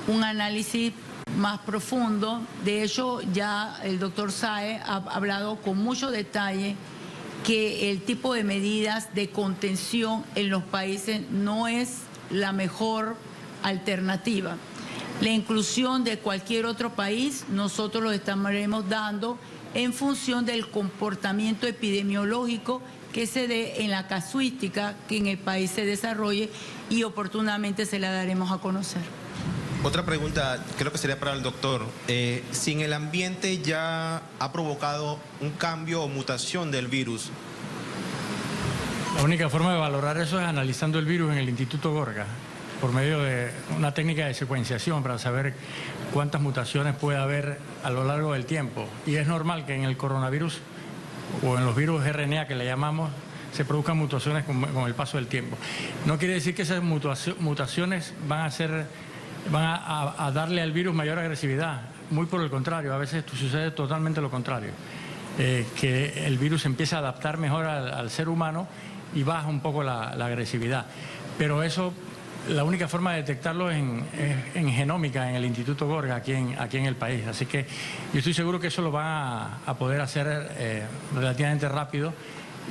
un análisis más profundo. De hecho, ya el doctor Sae ha hablado con mucho detalle que el tipo de medidas de contención en los países no es la mejor alternativa. La inclusión de cualquier otro país, nosotros lo estaremos dando en función del comportamiento epidemiológico que se dé en la casuística que en el país se desarrolle, y oportunamente se la daremos a conocer. Otra pregunta, creo que sería para el doctor. Si en el ambiente ya ha provocado un cambio o mutación del virus. La única forma de valorar eso es analizando el virus en el Instituto Gorga, por medio de una técnica de secuenciación para saber cuántas mutaciones puede haber a lo largo del tiempo. Y es normal que en el coronavirus o en los virus RNA que le llamamos se produzcan mutaciones con el paso del tiempo. No quiere decir que esas mutaciones van a darle al virus mayor agresividad. Muy por el contrario, a veces sucede totalmente lo contrario. Que el virus empieza a adaptar mejor al ser humano y baja un poco la agresividad. Pero eso, la única forma de detectarlo es en genómica, en el Instituto Gorga, aquí en el país. Así que yo estoy seguro que eso lo van a poder hacer relativamente rápido,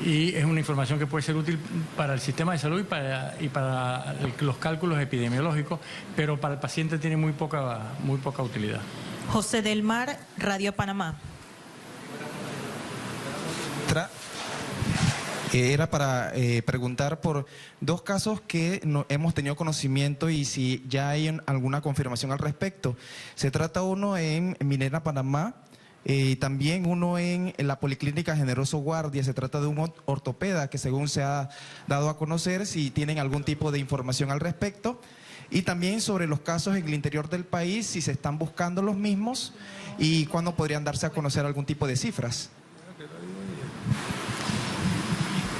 y es una información que puede ser útil para el sistema de salud y para los cálculos epidemiológicos, pero para el paciente tiene muy poca utilidad. José del Mar, Radio Panamá. Era para preguntar por dos casos que no hemos tenido conocimiento y si ya hay alguna confirmación al respecto. Se trata uno en Minera, Panamá, y también uno en la Policlínica Generoso Guardia. Se trata de un ortopeda que, según se ha dado a conocer, si tienen algún tipo de información al respecto. Y también sobre los casos en el interior del país, si se están buscando los mismos y cuándo podrían darse a conocer algún tipo de cifras.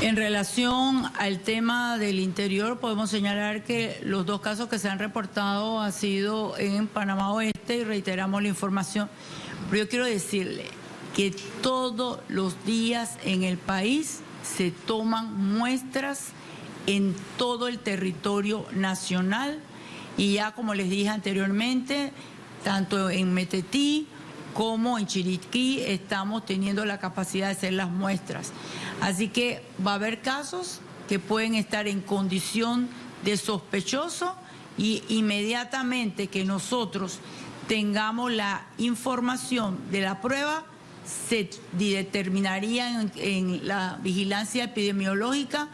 En relación al tema del interior, podemos señalar que los dos casos que se han reportado han sido en Panamá Oeste, y reiteramos la información. Pero yo quiero decirle, que todos los días en el país se toman muestras en todo el territorio nacional y ya como les dije anteriormente, tanto en Metetí como en Chiriquí estamos teniendo la capacidad de hacer las muestras. Así que va a haber casos que pueden estar en condición de sospechoso y inmediatamente que nosotros tengamos la información de la prueba, se determinaría en la vigilancia epidemiológica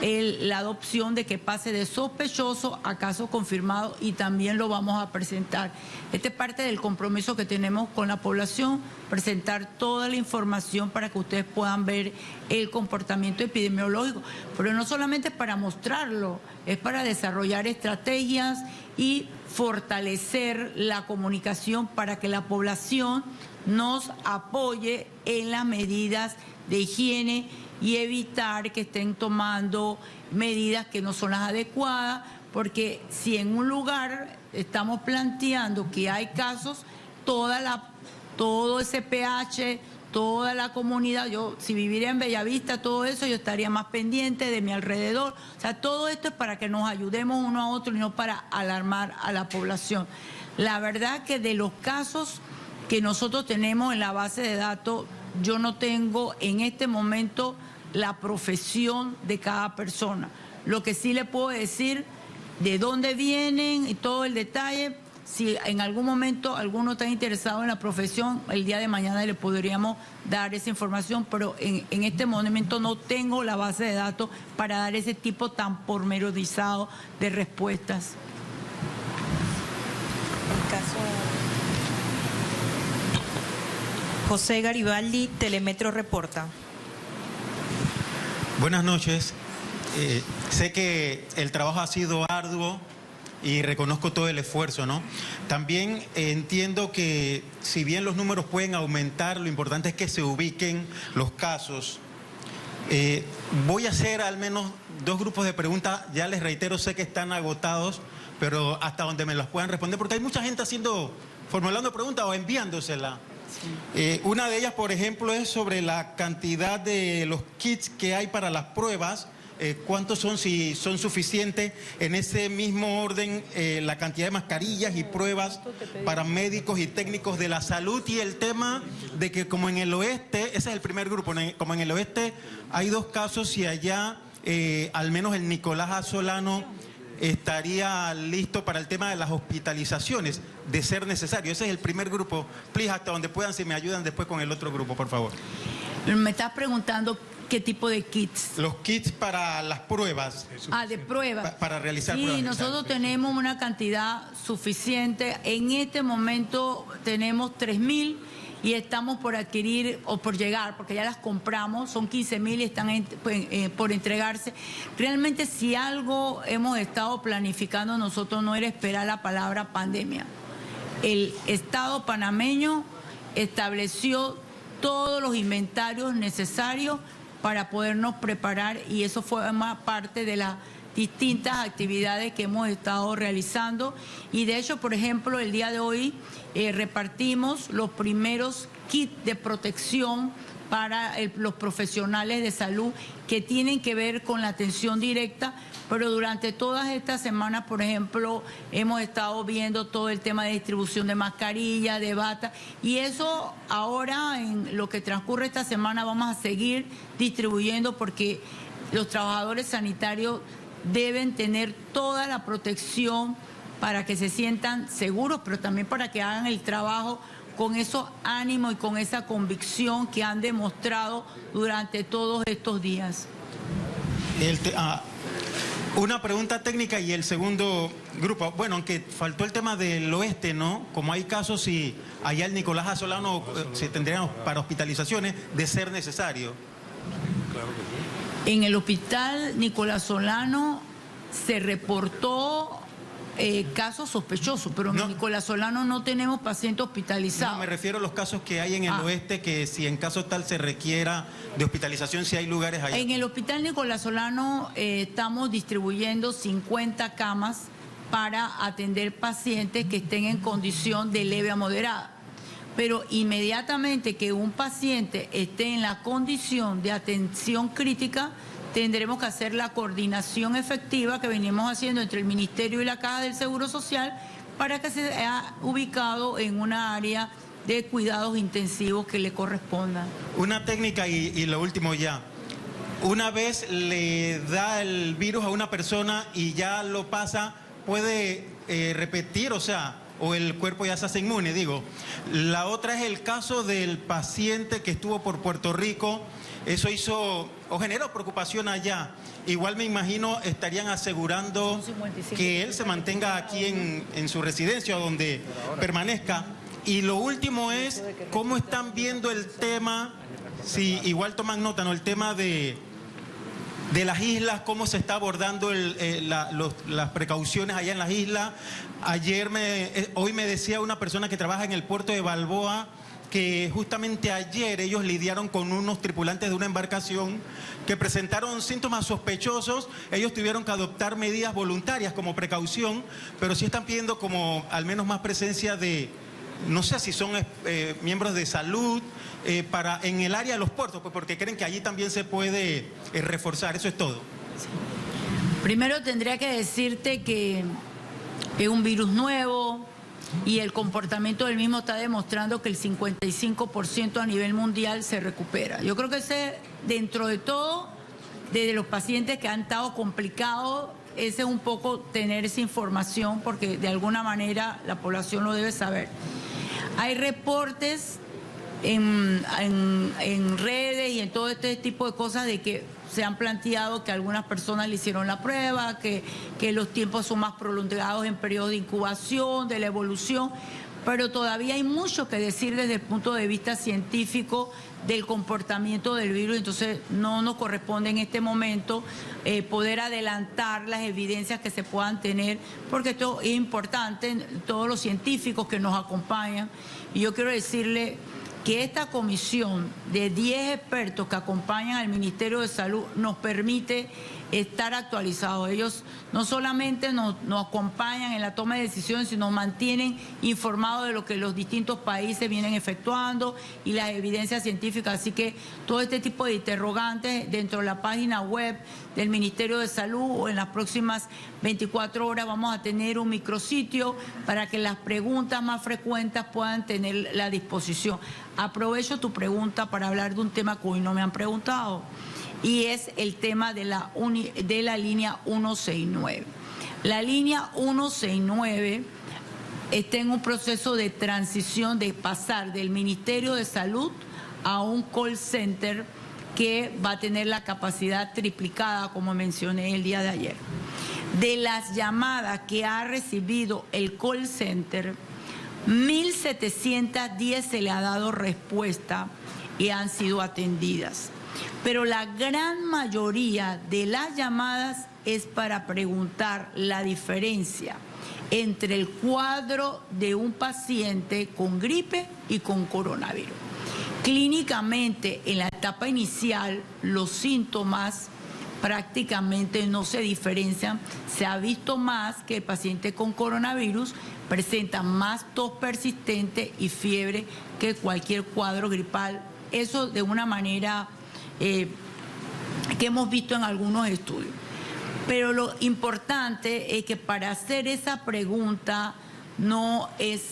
la adopción de que pase de sospechoso a caso confirmado y también lo vamos a presentar. Este es parte del compromiso que tenemos con la población, presentar toda la información para que ustedes puedan ver el comportamiento epidemiológico, pero no solamente para mostrarlo, es para desarrollar estrategias y fortalecer la comunicación para que la población nos apoye en las medidas de higiene y evitar que estén tomando medidas que no son las adecuadas, porque si en un lugar estamos planteando que hay casos, todo ese pH, toda la comunidad, yo si viviera en Bellavista, todo eso, yo estaría más pendiente de mi alrededor. O sea, todo esto es para que nos ayudemos uno a otro y no para alarmar a la población. La verdad que de los casos que nosotros tenemos en la base de datos, yo no tengo en este momento la profesión de cada persona. Lo que sí le puedo decir, de dónde vienen y todo el detalle. Si en algún momento alguno está interesado en la profesión, el día de mañana le podríamos dar esa información, pero en este momento no tengo la base de datos para dar ese tipo tan pormenorizado de respuestas. El caso José Garibaldi, Telemetro reporta. Buenas noches. Sé que el trabajo ha sido arduo y reconozco todo el esfuerzo, ¿no? También entiendo que si bien los números pueden aumentar, lo importante es que se ubiquen los casos. Voy a hacer al menos 2 grupos de preguntas, ya les reitero, sé que están agotados, pero hasta donde me las puedan responder, porque hay mucha gente formulando preguntas o enviándosela. Una de ellas, por ejemplo, es sobre la cantidad de los kits que hay para las pruebas. ¿Cuántos son, si son suficientes? En ese mismo orden, la cantidad de mascarillas y pruebas para médicos y técnicos de la salud, y el tema de que como en el oeste, ese es el primer grupo, como en el oeste hay 2 casos y allá al menos el Nicolás A. Solano estaría listo para el tema de las hospitalizaciones, de ser necesario. Ese es el primer grupo. Please, hasta donde puedan, si me ayudan después con el otro grupo, por favor. Me estás preguntando qué tipo de kits. Los kits para las pruebas. De pruebas. Para realizar sí, pruebas. Sí, nosotros tenemos una cantidad suficiente. En este momento tenemos 3.000 y estamos por adquirir o por llegar, porque ya las compramos, son 15.000 y están por entregarse. Realmente si algo hemos estado planificando nosotros no era esperar la palabra pandemia. El Estado panameño estableció todos los inventarios necesarios para podernos preparar y eso forma parte de las distintas actividades que hemos estado realizando. Y de hecho, por ejemplo, el día de hoy repartimos los primeros kits de protección para los profesionales de salud que tienen que ver con la atención directa, pero durante todas estas semanas, por ejemplo, hemos estado viendo todo el tema de distribución de mascarillas, de bata, y eso ahora, en lo que transcurre esta semana, vamos a seguir distribuyendo porque los trabajadores sanitarios deben tener toda la protección para que se sientan seguros, pero también para que hagan el trabajo con esos ánimos y con esa convicción que han demostrado durante todos estos días. Una pregunta técnica y el segundo grupo. Bueno, aunque faltó el tema del oeste, ¿no? Como hay casos y allá el Nicolás A. Solano se tendrían para hospitalizaciones de ser necesario. Claro que sí. En el hospital Nicolás Solano se reportó casos sospechosos, pero en Nicolás Solano no tenemos pacientes hospitalizados. No, me refiero a los casos que hay en el oeste, que si en caso tal se requiera de hospitalización, si hay lugares allá. En el hospital Nicolás Solano estamos distribuyendo 50 camas para atender pacientes que estén en condición de leve a moderada. pero inmediatamente que un paciente esté en la condición de atención crítica, tendremos que hacer la coordinación efectiva que venimos haciendo entre el Ministerio y la Caja del Seguro Social para que sea ubicado en una área de cuidados intensivos que le corresponda. Una técnica y lo último ya. Una vez le da el virus a una persona y ya lo pasa, puede repetir, o el cuerpo ya se hace inmune, digo. La otra es el caso del paciente que estuvo por Puerto Rico. Eso hizo o generó preocupación allá. Igual me imagino estarían asegurando que él se mantenga aquí en su residencia, donde permanezca. Y lo último es cómo están viendo el tema, si igual toman nota, ¿no? El tema de las islas, cómo se está abordando las precauciones allá en las islas. Hoy me decía una persona que trabaja en el puerto de Balboa que justamente ayer ellos lidiaron con unos tripulantes de una embarcación que presentaron síntomas sospechosos. Ellos tuvieron que adoptar medidas voluntarias como precaución, pero sí están pidiendo como al menos más presencia de, no sé si son miembros de salud, en el área de los puertos, pues porque creen que allí también se puede reforzar. Eso es todo. Sí. Primero tendría que decirte que es un virus nuevo y el comportamiento del mismo está demostrando que el 55% a nivel mundial se recupera. Yo creo que dentro de todo, desde los pacientes que han estado complicados, ese es un poco tener esa información porque de alguna manera la población lo debe saber. Hay reportes en redes y en todo este tipo de cosas de que se han planteado que algunas personas le hicieron la prueba, que los tiempos son más prolongados en periodos de incubación, de la evolución, pero todavía hay mucho que decir desde el punto de vista científico del comportamiento del virus. Entonces no nos corresponde en este momento poder adelantar las evidencias que se puedan tener, porque esto es importante, todos los científicos que nos acompañan. Y yo quiero decirle que esta comisión de 10 expertos que acompañan al Ministerio de Salud nos permite estar actualizados. Ellos no solamente nos acompañan en la toma de decisiones, sino nos mantienen informados de lo que los distintos países vienen efectuando y las evidencias científicas. Así que todo este tipo de interrogantes dentro de la página web del Ministerio de Salud, o en las próximas 24 horas vamos a tener un micrositio para que las preguntas más frecuentes puedan tener la disposición. Aprovecho tu pregunta para hablar de un tema que hoy no me han preguntado, y es el tema de la línea 169. La línea 169 está en un proceso de transición, de pasar del Ministerio de Salud a un call center que va a tener la capacidad triplicada, como mencioné el día de ayer. De las llamadas que ha recibido el call center, 1.710 se le ha dado respuesta y han sido atendidas. Pero la gran mayoría de las llamadas es para preguntar la diferencia entre el cuadro de un paciente con gripe y con coronavirus. Clínicamente, en la etapa inicial, los síntomas prácticamente no se diferencian. Se ha visto más que el paciente con coronavirus presenta más tos persistente y fiebre que cualquier cuadro gripal. Eso de una manera que hemos visto en algunos estudios. Pero lo importante es que para hacer esa pregunta no es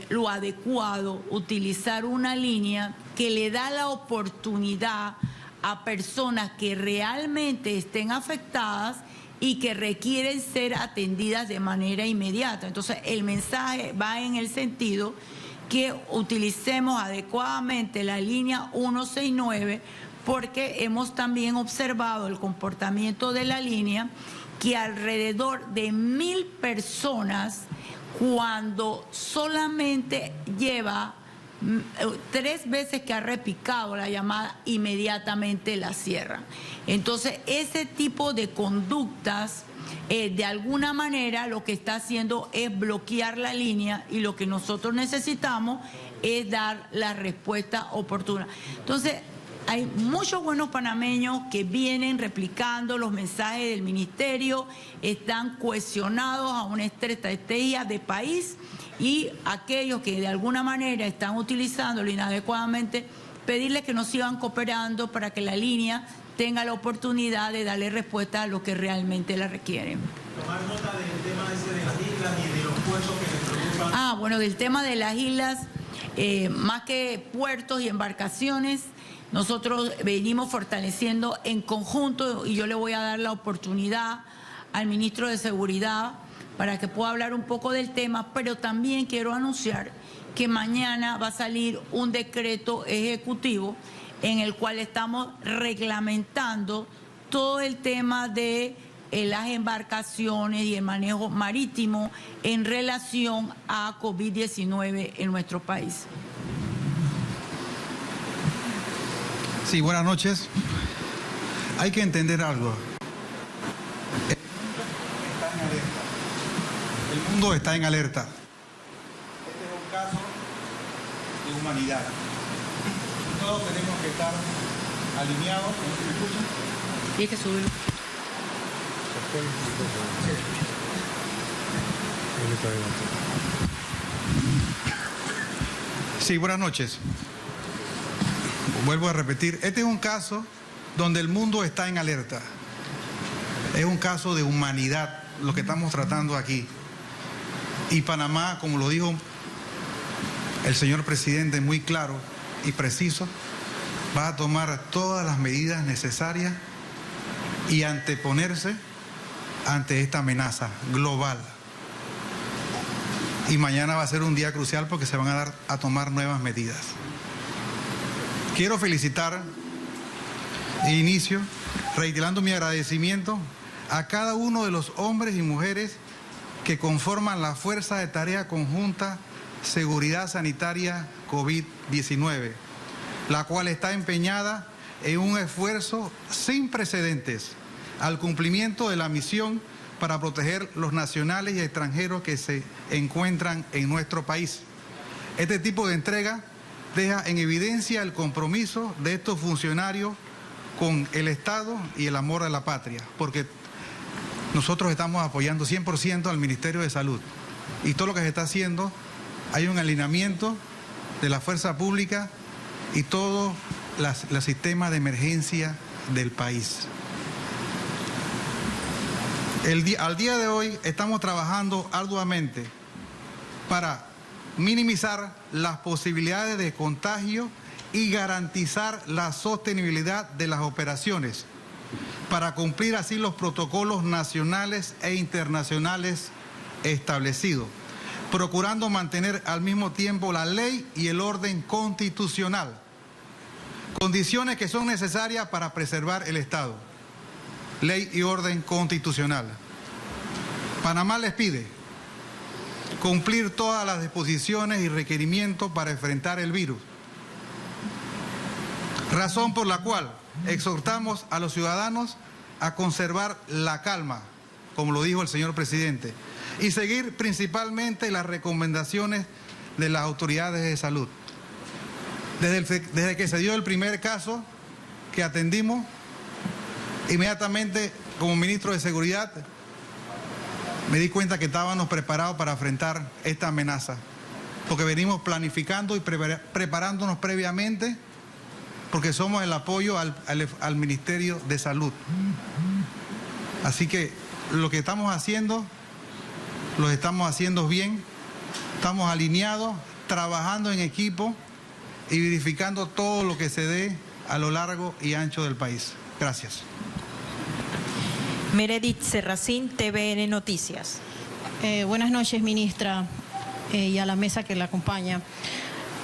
lo adecuado utilizar una línea que le da la oportunidad a personas que realmente estén afectadas y que requieren ser atendidas de manera inmediata. Entonces, el mensaje va en el sentido que utilicemos adecuadamente la línea 169, porque hemos también observado el comportamiento de la línea, que alrededor de 1.000 personas, cuando solamente lleva 3 veces que ha repicado la llamada, inmediatamente la cierran. Entonces, ese tipo de conductas, de alguna manera, lo que está haciendo es bloquear la línea, y lo que nosotros necesitamos es dar la respuesta oportuna. Entonces, hay muchos buenos panameños que vienen replicando los mensajes del ministerio, están cohesionados a una estrategia de país, y aquellos que de alguna manera están utilizándolo inadecuadamente, pedirles que nos sigan cooperando para que la línea tenga la oportunidad de darle respuesta a lo que realmente la requieren. Tomar nota del tema ese de las islas y de los puertos que les preocupan. Bueno, del tema de las islas, más que puertos y embarcaciones, nosotros venimos fortaleciendo en conjunto, y yo le voy a dar la oportunidad al ministro de Seguridad para que pueda hablar un poco del tema, pero también quiero anunciar que mañana va a salir un decreto ejecutivo en el cual estamos reglamentando todo el tema de las embarcaciones y el manejo marítimo en relación a COVID-19 en nuestro país. Sí, buenas noches. Hay que entender algo. El mundo está en alerta. Este es un caso de humanidad. Todos tenemos que estar alineados. ¿Me escuchan? Tienes que subirlo. Sí, buenas noches. Vuelvo a repetir, este es un caso donde el mundo está en alerta. Es un caso de humanidad lo que estamos tratando aquí. Y Panamá, como lo dijo el señor presidente muy claro y preciso, va a tomar todas las medidas necesarias y anteponerse ante esta amenaza global. Y mañana va a ser un día crucial porque se van a tomar nuevas medidas. Quiero felicitar de inicio, reiterando mi agradecimiento a cada uno de los hombres y mujeres que conforman la Fuerza de Tarea Conjunta Seguridad Sanitaria COVID-19, la cual está empeñada en un esfuerzo sin precedentes al cumplimiento de la misión para proteger los nacionales y extranjeros que se encuentran en nuestro país. Este tipo de entrega deja en evidencia el compromiso de estos funcionarios con el Estado y el amor a la patria, porque nosotros estamos apoyando 100% al Ministerio de Salud y todo lo que se está haciendo, hay un alineamiento de la fuerza pública y todo el sistema de emergencia del país. Al día de hoy estamos trabajando arduamente para minimizar las posibilidades de contagio y garantizar la sostenibilidad de las operaciones, para cumplir así los protocolos nacionales e internacionales establecidos, procurando mantener al mismo tiempo la ley y el orden constitucional, condiciones que son necesarias para preservar el Estado, ley y orden constitucional. Panamá les pide cumplir todas las disposiciones y requerimientos para enfrentar el virus, razón por la cual exhortamos a los ciudadanos a conservar la calma, como lo dijo el señor presidente, y seguir principalmente las recomendaciones de las autoridades de salud. Desde que se dio el primer caso que atendimos, inmediatamente como ministro de Seguridad me di cuenta que estábamos preparados para enfrentar esta amenaza, porque venimos planificando y preparándonos previamente, porque somos el apoyo al Ministerio de Salud. Así que lo que estamos haciendo, lo estamos haciendo bien, estamos alineados, trabajando en equipo y verificando todo lo que se dé a lo largo y ancho del país. Gracias. Meredith Serracín, TVN Noticias. Buenas noches, ministra, y a la mesa que la acompaña.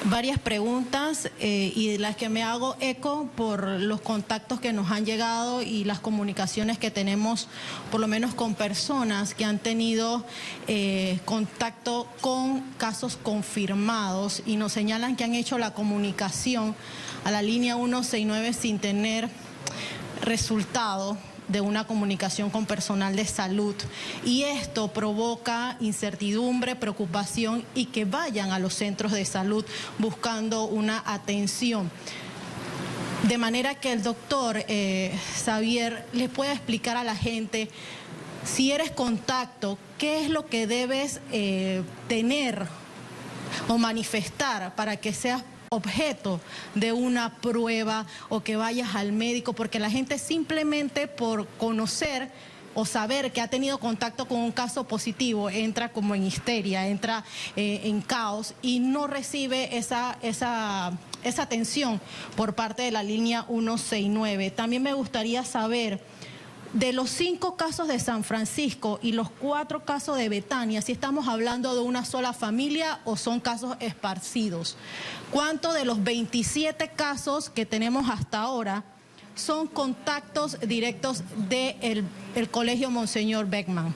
Varias preguntas y de las que me hago eco por los contactos que nos han llegado y las comunicaciones que tenemos, por lo menos con personas que han tenido contacto con casos confirmados y nos señalan que han hecho la comunicación a la línea 169 sin tener resultado de una comunicación con personal de salud, y esto provoca incertidumbre, preocupación y que vayan a los centros de salud buscando una atención. De manera que el doctor Xavier le pueda explicar a la gente, si eres contacto, qué es lo que debes tener o manifestar para que seas objeto de una prueba o que vayas al médico, porque la gente simplemente por conocer o saber que ha tenido contacto con un caso positivo entra como en histeria, entra en caos y no recibe esa atención por parte de la línea 169. También me gustaría saber, de los 5 casos de San Francisco y los 4 casos de Betania, si estamos hablando de una sola familia o son casos esparcidos. ¿Cuántos de los 27 casos que tenemos hasta ahora son contactos directos del Colegio Monseñor Beckman?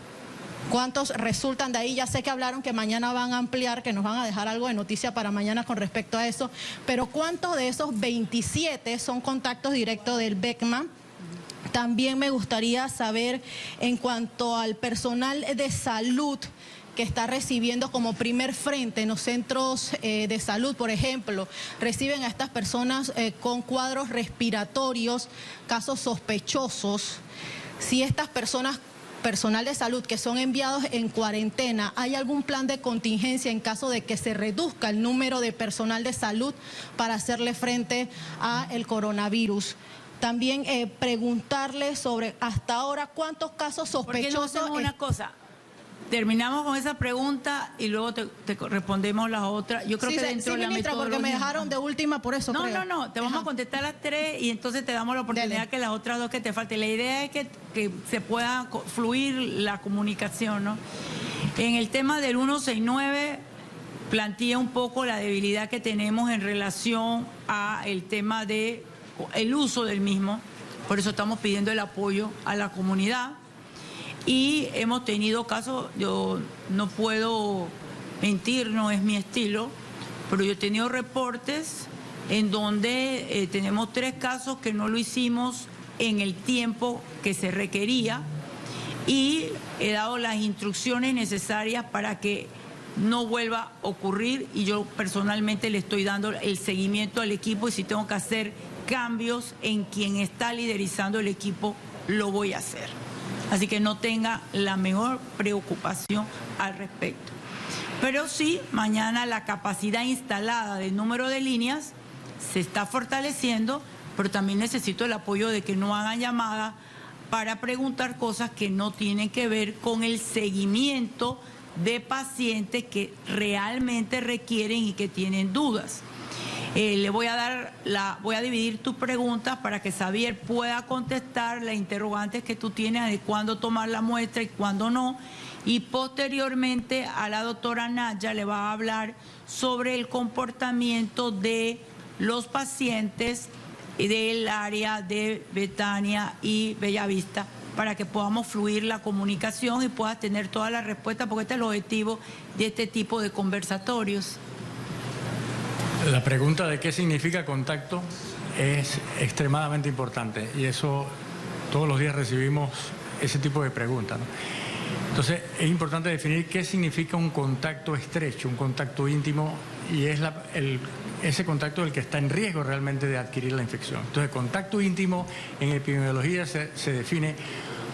¿Cuántos resultan de ahí? Ya sé que hablaron que mañana van a ampliar, que nos van a dejar algo de noticia para mañana con respecto a eso, pero ¿cuántos de esos 27 son contactos directos del Beckman? También me gustaría saber, en cuanto al personal de salud que está recibiendo como primer frente en los centros de salud, por ejemplo, reciben a estas personas con cuadros respiratorios, casos sospechosos. Si estas personas, personal de salud que son enviados en cuarentena, ¿hay algún plan de contingencia en caso de que se reduzca el número de personal de salud para hacerle frente a el coronavirus? También preguntarle sobre hasta ahora cuántos casos sospechosos... ¿Por qué no hacemos una cosa? Terminamos con esa pregunta y luego te respondemos las otras. Yo creo que dentro de la ministra, metodología... porque me dejaron de última por eso. No, te vamos a contestar las 3 y entonces te damos la oportunidad que las otras 2 que te falten. La idea es que se pueda fluir la comunicación, ¿no? En el tema del 169 plantea un poco la debilidad que tenemos en relación a el tema de el uso del mismo, por eso estamos pidiendo el apoyo a la comunidad y hemos tenido casos, yo no puedo mentir, no es mi estilo, pero yo he tenido reportes en donde tenemos 3 casos que no lo hicimos en el tiempo que se requería y he dado las instrucciones necesarias para que no vuelva a ocurrir y yo personalmente le estoy dando el seguimiento al equipo y si tengo que hacer cambios en quien está liderizando el equipo, lo voy a hacer. Así que no tenga la menor preocupación al respecto. Pero sí, mañana la capacidad instalada del número de líneas se está fortaleciendo, pero también necesito el apoyo de que no hagan llamadas para preguntar cosas que no tienen que ver con el seguimiento de pacientes que realmente requieren y que tienen dudas. Voy a dividir tus preguntas para que Xavier pueda contestar las interrogantes que tú tienes de cuándo tomar la muestra y cuándo no. Y posteriormente a la doctora Naya le va a hablar sobre el comportamiento de los pacientes del área de Betania y Bellavista para que podamos fluir la comunicación y puedas tener todas las respuestas, porque este es el objetivo de este tipo de conversatorios. La pregunta de qué significa contacto es extremadamente importante y eso todos los días recibimos ese tipo de preguntas, ¿no? Entonces es importante definir qué significa un contacto estrecho, un contacto íntimo y es ese contacto el que está en riesgo realmente de adquirir la infección. Entonces contacto íntimo en epidemiología se define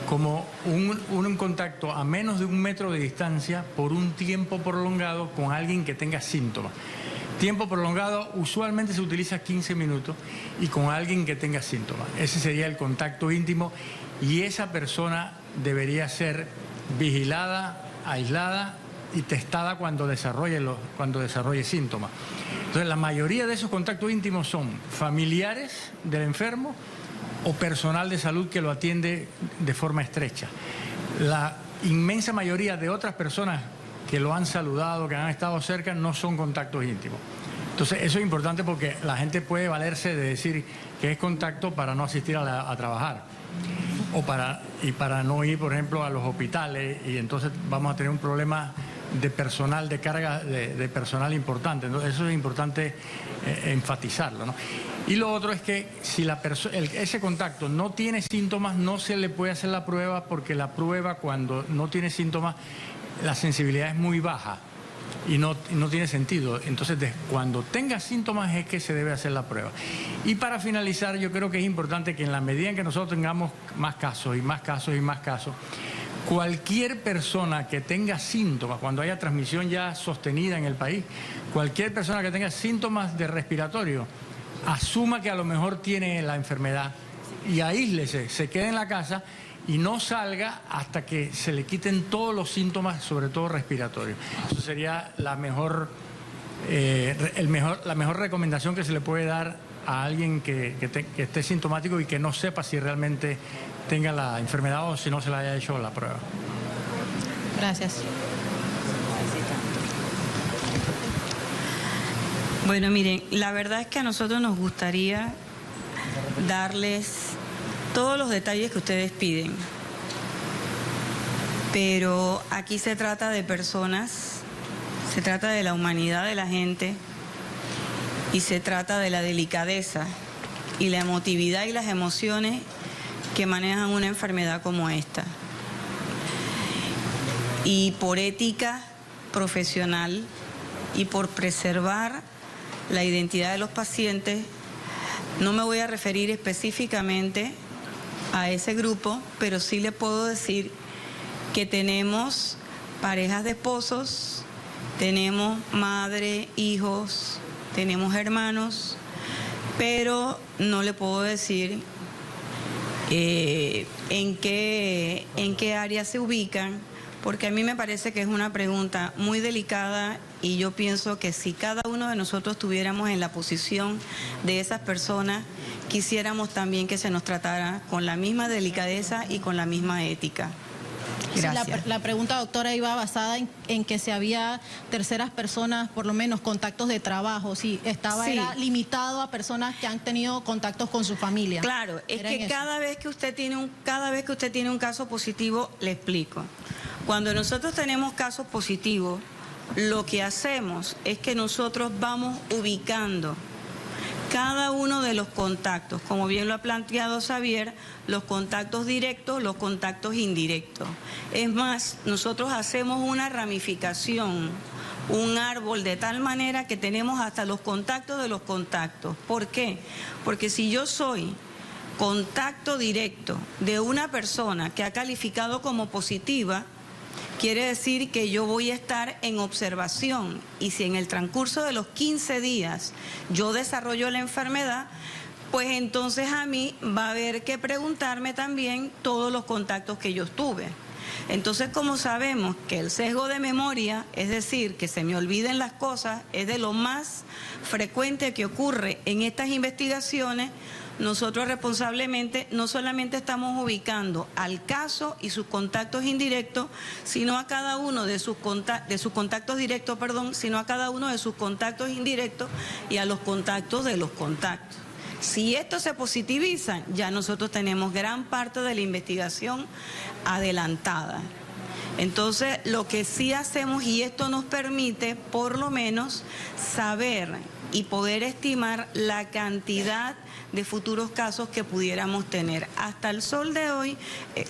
como un contacto a menos de 1 metro de distancia por un tiempo prolongado con alguien que tenga síntomas. Tiempo prolongado usualmente se utiliza 15 minutos y con alguien que tenga síntomas. Ese sería el contacto íntimo y esa persona debería ser vigilada, aislada y testada cuando desarrolle síntomas. Entonces la mayoría de esos contactos íntimos son familiares del enfermo o personal de salud que lo atiende de forma estrecha. La inmensa mayoría de otras personas que lo han saludado, que han estado cerca, no son contactos íntimos. Entonces eso es importante porque la gente puede valerse de decir que es contacto para no asistir a trabajar o para no ir, por ejemplo, a los hospitales y entonces vamos a tener un problema de personal, de carga de personal importante. Entonces eso es importante enfatizarlo, ¿no? Y lo otro es que si ese contacto no tiene síntomas, no se le puede hacer la prueba porque la prueba cuando no tiene síntomas la sensibilidad es muy baja y no tiene sentido. Entonces, cuando tenga síntomas es que se debe hacer la prueba. Y para finalizar, yo creo que es importante que en la medida en que nosotros tengamos más casos y más casos y más casos, cualquier persona que tenga síntomas, cuando haya transmisión ya sostenida en el país, cualquier persona que tenga síntomas de respiratorio, asuma que a lo mejor tiene la enfermedad y aíslese, se quede en la casa y no salga hasta que se le quiten todos los síntomas, sobre todo respiratorios. Eso sería la mejor recomendación que se le puede dar a alguien que esté sintomático y que no sepa si realmente tenga la enfermedad o si no se le haya hecho la prueba. Gracias. Bueno, miren, la verdad es que a nosotros nos gustaría darles todos los detalles que ustedes piden, pero aquí se trata de personas, se trata de la humanidad de la gente y se trata de la delicadeza y la emotividad y las emociones que manejan una enfermedad como esta. Y por ética profesional y por preservar la identidad de los pacientes, no me voy a referir específicamente a ese grupo, pero sí le puedo decir que tenemos parejas de esposos, tenemos madre, hijos, tenemos hermanos, pero no le puedo decir en qué área se ubican, porque a mí me parece que es una pregunta muy delicada y yo pienso que si cada uno de nosotros estuviéramos en la posición de esas personas, quisiéramos también que se nos tratara con la misma delicadeza y con la misma ética. Gracias. La pregunta, doctora, iba basada en que si había terceras personas, por lo menos contactos de trabajo, si estaba Sí. Era limitado a personas que han tenido contactos con su familia. Claro, es que cada vez que usted tiene un caso positivo, le explico. Cuando nosotros tenemos casos positivos, lo que hacemos es que nosotros vamos ubicando cada uno de los contactos, como bien lo ha planteado Xavier, los contactos directos, los contactos indirectos. Es más, nosotros hacemos una ramificación, un árbol de tal manera que tenemos hasta los contactos de los contactos. ¿Por qué? Porque si yo soy contacto directo de una persona que ha calificado como positiva, quiere decir que yo voy a estar en observación y si en el transcurso de los 15 días yo desarrollo la enfermedad, pues entonces a mí va a haber que preguntarme también todos los contactos que yo tuve. Entonces, como sabemos que el sesgo de memoria, es decir, que se me olviden las cosas, es de lo más frecuente que ocurre en estas investigaciones, nosotros responsablemente no solamente estamos ubicando al caso y sus contactos indirectos, sino a cada uno de sus contactos directos, sino a cada uno de sus contactos indirectos y a los contactos de los contactos. Si estos se positivizan, ya nosotros tenemos gran parte de la investigación adelantada. Entonces, lo que sí hacemos, y esto nos permite por lo menos saber y poder estimar la cantidad de futuros casos que pudiéramos tener. Hasta el sol de hoy,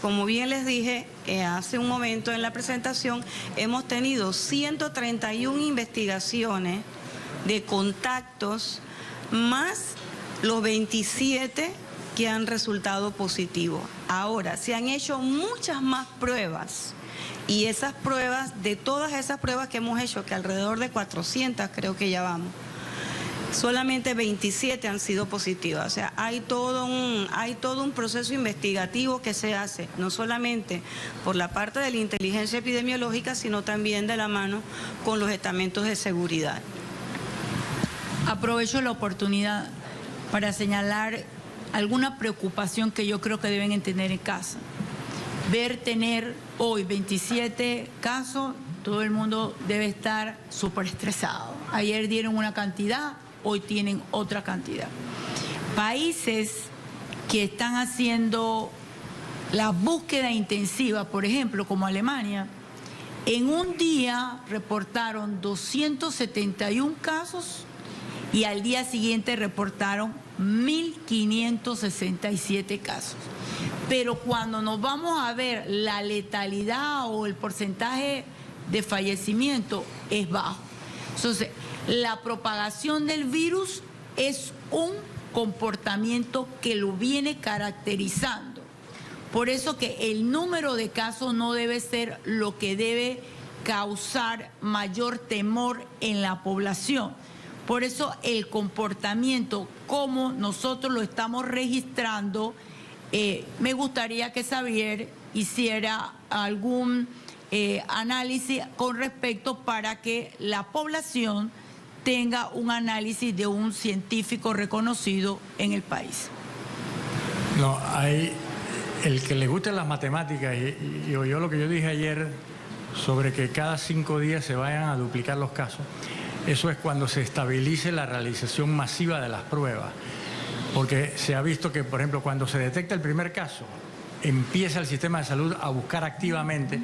como bien les dije hace un momento en la presentación, hemos tenido 131 investigaciones de contactos más los 27 que han resultado positivos. Ahora, se han hecho muchas más pruebas y esas pruebas, de todas esas pruebas que hemos hecho, que alrededor de 400 creo que ya vamos, solamente 27 han sido positivas. O sea, hay todo un proceso investigativo que se hace, no solamente por la parte de la inteligencia epidemiológica, sino también de la mano con los estamentos de seguridad. Aprovecho la oportunidad para señalar alguna preocupación que yo creo que deben tener en casa. Tener hoy 27 casos, todo el mundo debe estar súper estresado. Ayer dieron una cantidad, hoy tienen otra cantidad. Países que están haciendo la búsqueda intensiva, por ejemplo, como Alemania, en un día reportaron 271 casos y al día siguiente reportaron 1.567 casos. Pero cuando nos vamos a ver la letalidad o el porcentaje de fallecimiento es bajo. Entonces, la propagación del virus es un comportamiento que lo viene caracterizando Por eso que el número de casos no debe ser lo que debe causar mayor temor en la población. Por eso el comportamiento, como nosotros lo estamos registrando, me gustaría que Xavier hiciera algún análisis con respecto para que la población tenga un análisis de un científico reconocido en el país. No, hay el que le gusten las matemáticas y oyó lo que yo dije ayer sobre que cada 5 días se vayan a duplicar los casos. Eso es cuando se estabilice la realización masiva de las pruebas. Porque se ha visto que, por ejemplo, cuando se detecta el primer caso, empieza el sistema de salud a buscar activamente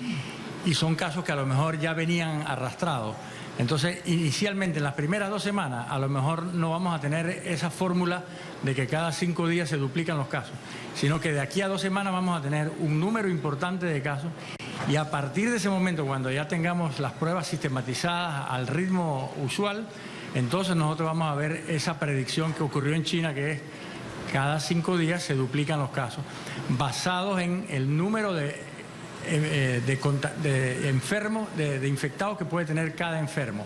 y son casos que a lo mejor ya venían arrastrados. Entonces, inicialmente, en las primeras 2 semanas, a lo mejor no vamos a tener esa fórmula de que cada 5 días se duplican los casos, sino que de aquí a 2 semanas vamos a tener un número importante de casos y a partir de ese momento, cuando ya tengamos las pruebas sistematizadas al ritmo usual, entonces nosotros vamos a ver esa predicción que ocurrió en China, que es cada 5 días se duplican los casos, basados en el número de enfermos, de infectados que puede tener cada enfermo.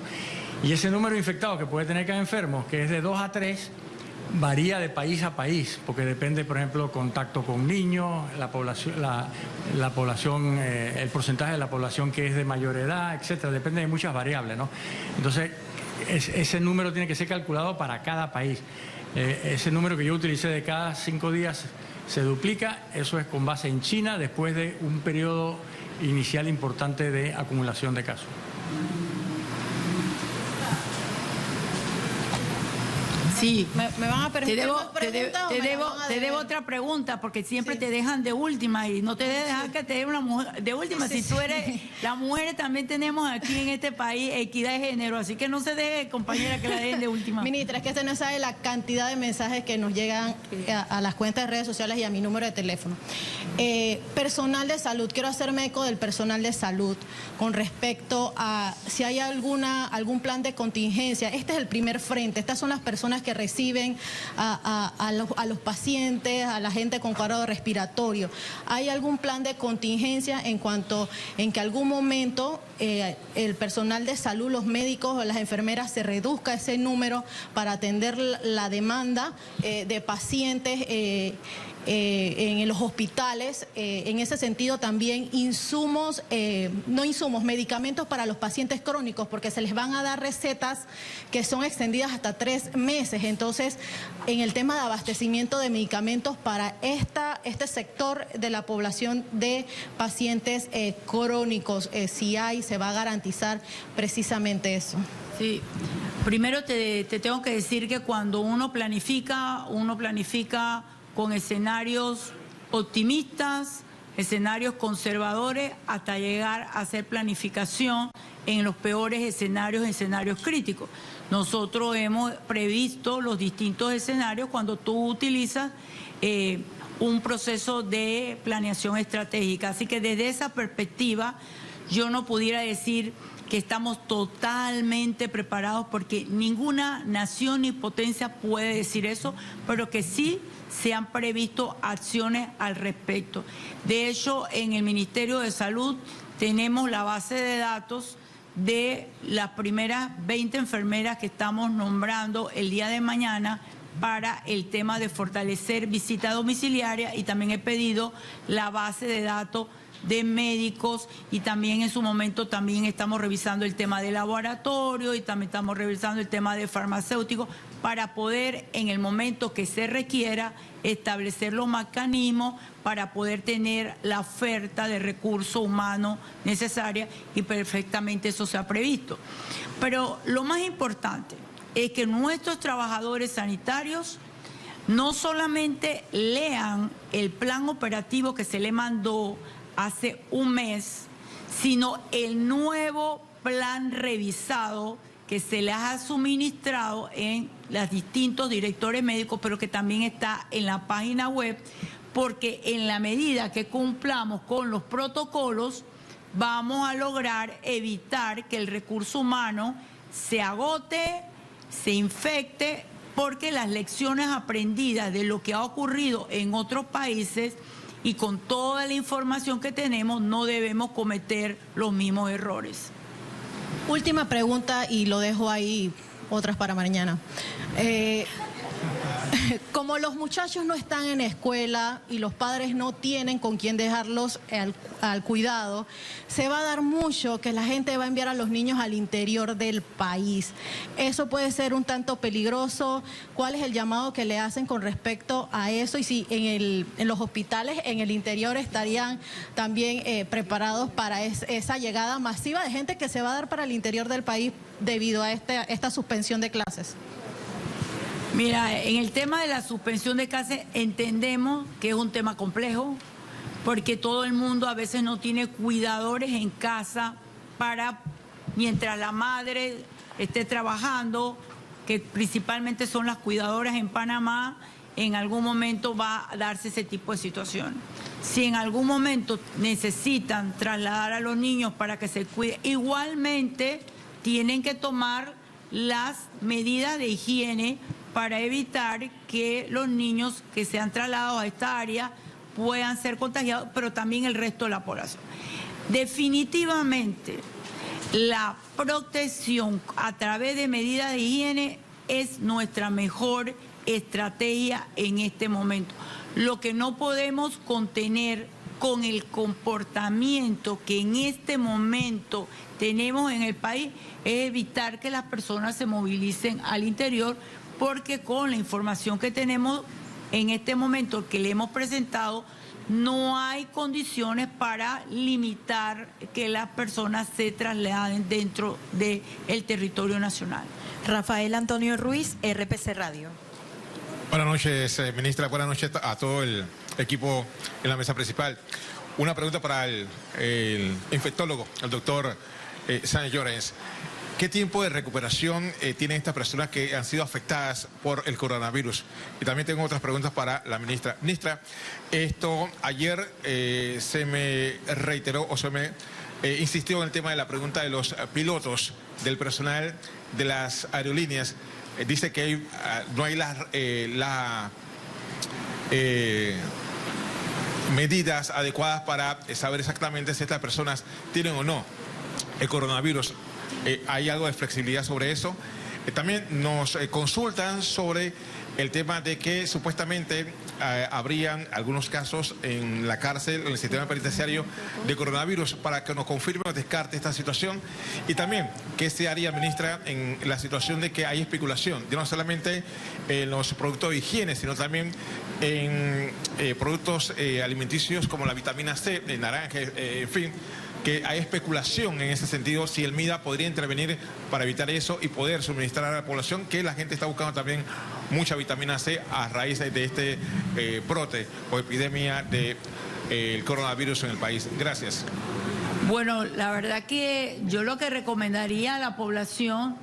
Y ese número de infectados que puede tener cada enfermo, que es de 2 a 3, varía de país a país, porque depende, por ejemplo, contacto con niños, la población, el porcentaje de la población que es de mayor edad, etcétera. Depende de muchas variables, ¿no? Entonces, ese número tiene que ser calculado para cada país. Ese número que yo utilicé de cada 5 días se duplica, eso es con base en China, después de un periodo inicial importante de acumulación de casos. Sí, me van a permitir te debo otra pregunta, porque siempre te dejan de última y no te deben dejar que te den una mujer de última. Si tú eres, las mujeres también tenemos aquí en este país equidad de género, así que no se deje, compañera, que la dejen de última. Ministra, es que usted no sabe la cantidad de mensajes que nos llegan a las cuentas de redes sociales y a mi número de teléfono. Personal de salud, quiero hacerme eco del personal de salud con respecto a si hay algún plan de contingencia. Este es el primer frente, estas son las personas que reciben a los pacientes, a la gente con cuadro respiratorio. ¿Hay algún plan de contingencia en cuanto en que algún momento el personal de salud, los médicos o las enfermeras se reduzca ese número para atender la demanda de pacientes en los hospitales? En ese sentido también medicamentos para los pacientes crónicos, porque se les van a dar recetas que son extendidas hasta 3 meses. Entonces, en el tema de abastecimiento de medicamentos para este sector de la población de pacientes crónicos, se va a garantizar precisamente eso. Sí, primero te tengo que decir que cuando uno planifica con escenarios optimistas, escenarios conservadores, hasta llegar a hacer planificación en los peores escenarios críticos. Nosotros hemos previsto los distintos escenarios cuando tú utilizas un proceso de planeación estratégica. Así que desde esa perspectiva yo no pudiera decir que estamos totalmente preparados, porque ninguna nación ni potencia puede decir eso, pero que sí se han previsto acciones al respecto. De hecho, en el Ministerio de Salud tenemos la base de datos de las primeras 20 enfermeras que estamos nombrando el día de mañana para el tema de fortalecer visita domiciliaria, y también he pedido la base de datos de médicos, y también en su momento también estamos revisando el tema de laboratorio y también estamos revisando el tema de farmacéuticos para poder, en el momento que se requiera, establecer los mecanismos para poder tener la oferta de recursos humanos necesaria, y perfectamente eso se ha previsto. Pero lo más importante es que nuestros trabajadores sanitarios no solamente lean el plan operativo que se le mandó hace un mes, sino el nuevo plan revisado que se les ha suministrado en los distintos directores médicos, pero que también está en la página web, porque en la medida que cumplamos con los protocolos, vamos a lograr evitar que el recurso humano se agote, se infecte, porque las lecciones aprendidas de lo que ha ocurrido en otros países y con toda la información que tenemos no debemos cometer los mismos errores. Última pregunta y lo dejo ahí, otras para mañana. Como los muchachos no están en escuela y los padres no tienen con quién dejarlos al cuidado, se va a dar mucho que la gente va a enviar a los niños al interior del país. Eso puede ser un tanto peligroso. ¿Cuál es el llamado que le hacen con respecto a eso? Y si en los hospitales en el interior estarían también preparados para esa llegada masiva de gente que se va a dar para el interior del país debido a esta suspensión de clases. Mira, en el tema de la suspensión de clases entendemos que es un tema complejo porque todo el mundo a veces no tiene cuidadores en casa para, mientras la madre esté trabajando, que principalmente son las cuidadoras en Panamá, en algún momento va a darse ese tipo de situación. Si en algún momento necesitan trasladar a los niños para que se cuiden, igualmente tienen que tomar las medidas de higiene para evitar que los niños que sean trasladados a esta área puedan ser contagiados, pero también el resto de la población. Definitivamente, la protección a través de medidas de higiene es nuestra mejor estrategia en este momento. Lo que no podemos contener con el comportamiento que en este momento tenemos en el país es evitar que las personas se movilicen al interior, porque con la información que tenemos en este momento que le hemos presentado, no hay condiciones para limitar que las personas se trasladen dentro del territorio nacional. Rafael Antonio Ruiz, RPC Radio. Buenas noches, ministra. Buenas noches a todo el equipo en la mesa principal. Una pregunta para el infectólogo, el doctor Sáenz Llorens. ¿Qué tiempo de recuperación tienen estas personas que han sido afectadas por el coronavirus? Y también tengo otras preguntas para la ministra. Ministra, ayer se me reiteró o se me insistió en el tema de la pregunta de los pilotos, del personal de las aerolíneas. Dice que no hay las medidas adecuadas para saber exactamente si estas personas tienen o no el coronavirus. ¿Hay algo de flexibilidad sobre eso? También nos consultan sobre el tema de que supuestamente habrían algunos casos en la cárcel, en el sistema penitenciario de coronavirus, para que nos confirme o descarte esta situación. Y también, ¿qué se haría, ministra, en la situación de que hay especulación, ya no solamente en los productos de higiene, sino también en productos alimenticios como la vitamina C, el naranja, en fin, que hay especulación en ese sentido, si el MIDA podría intervenir para evitar eso y poder suministrar a la población, que la gente está buscando también mucha vitamina C a raíz de este brote o epidemia del coronavirus en el país. Gracias. Bueno, la verdad que yo lo que recomendaría a la población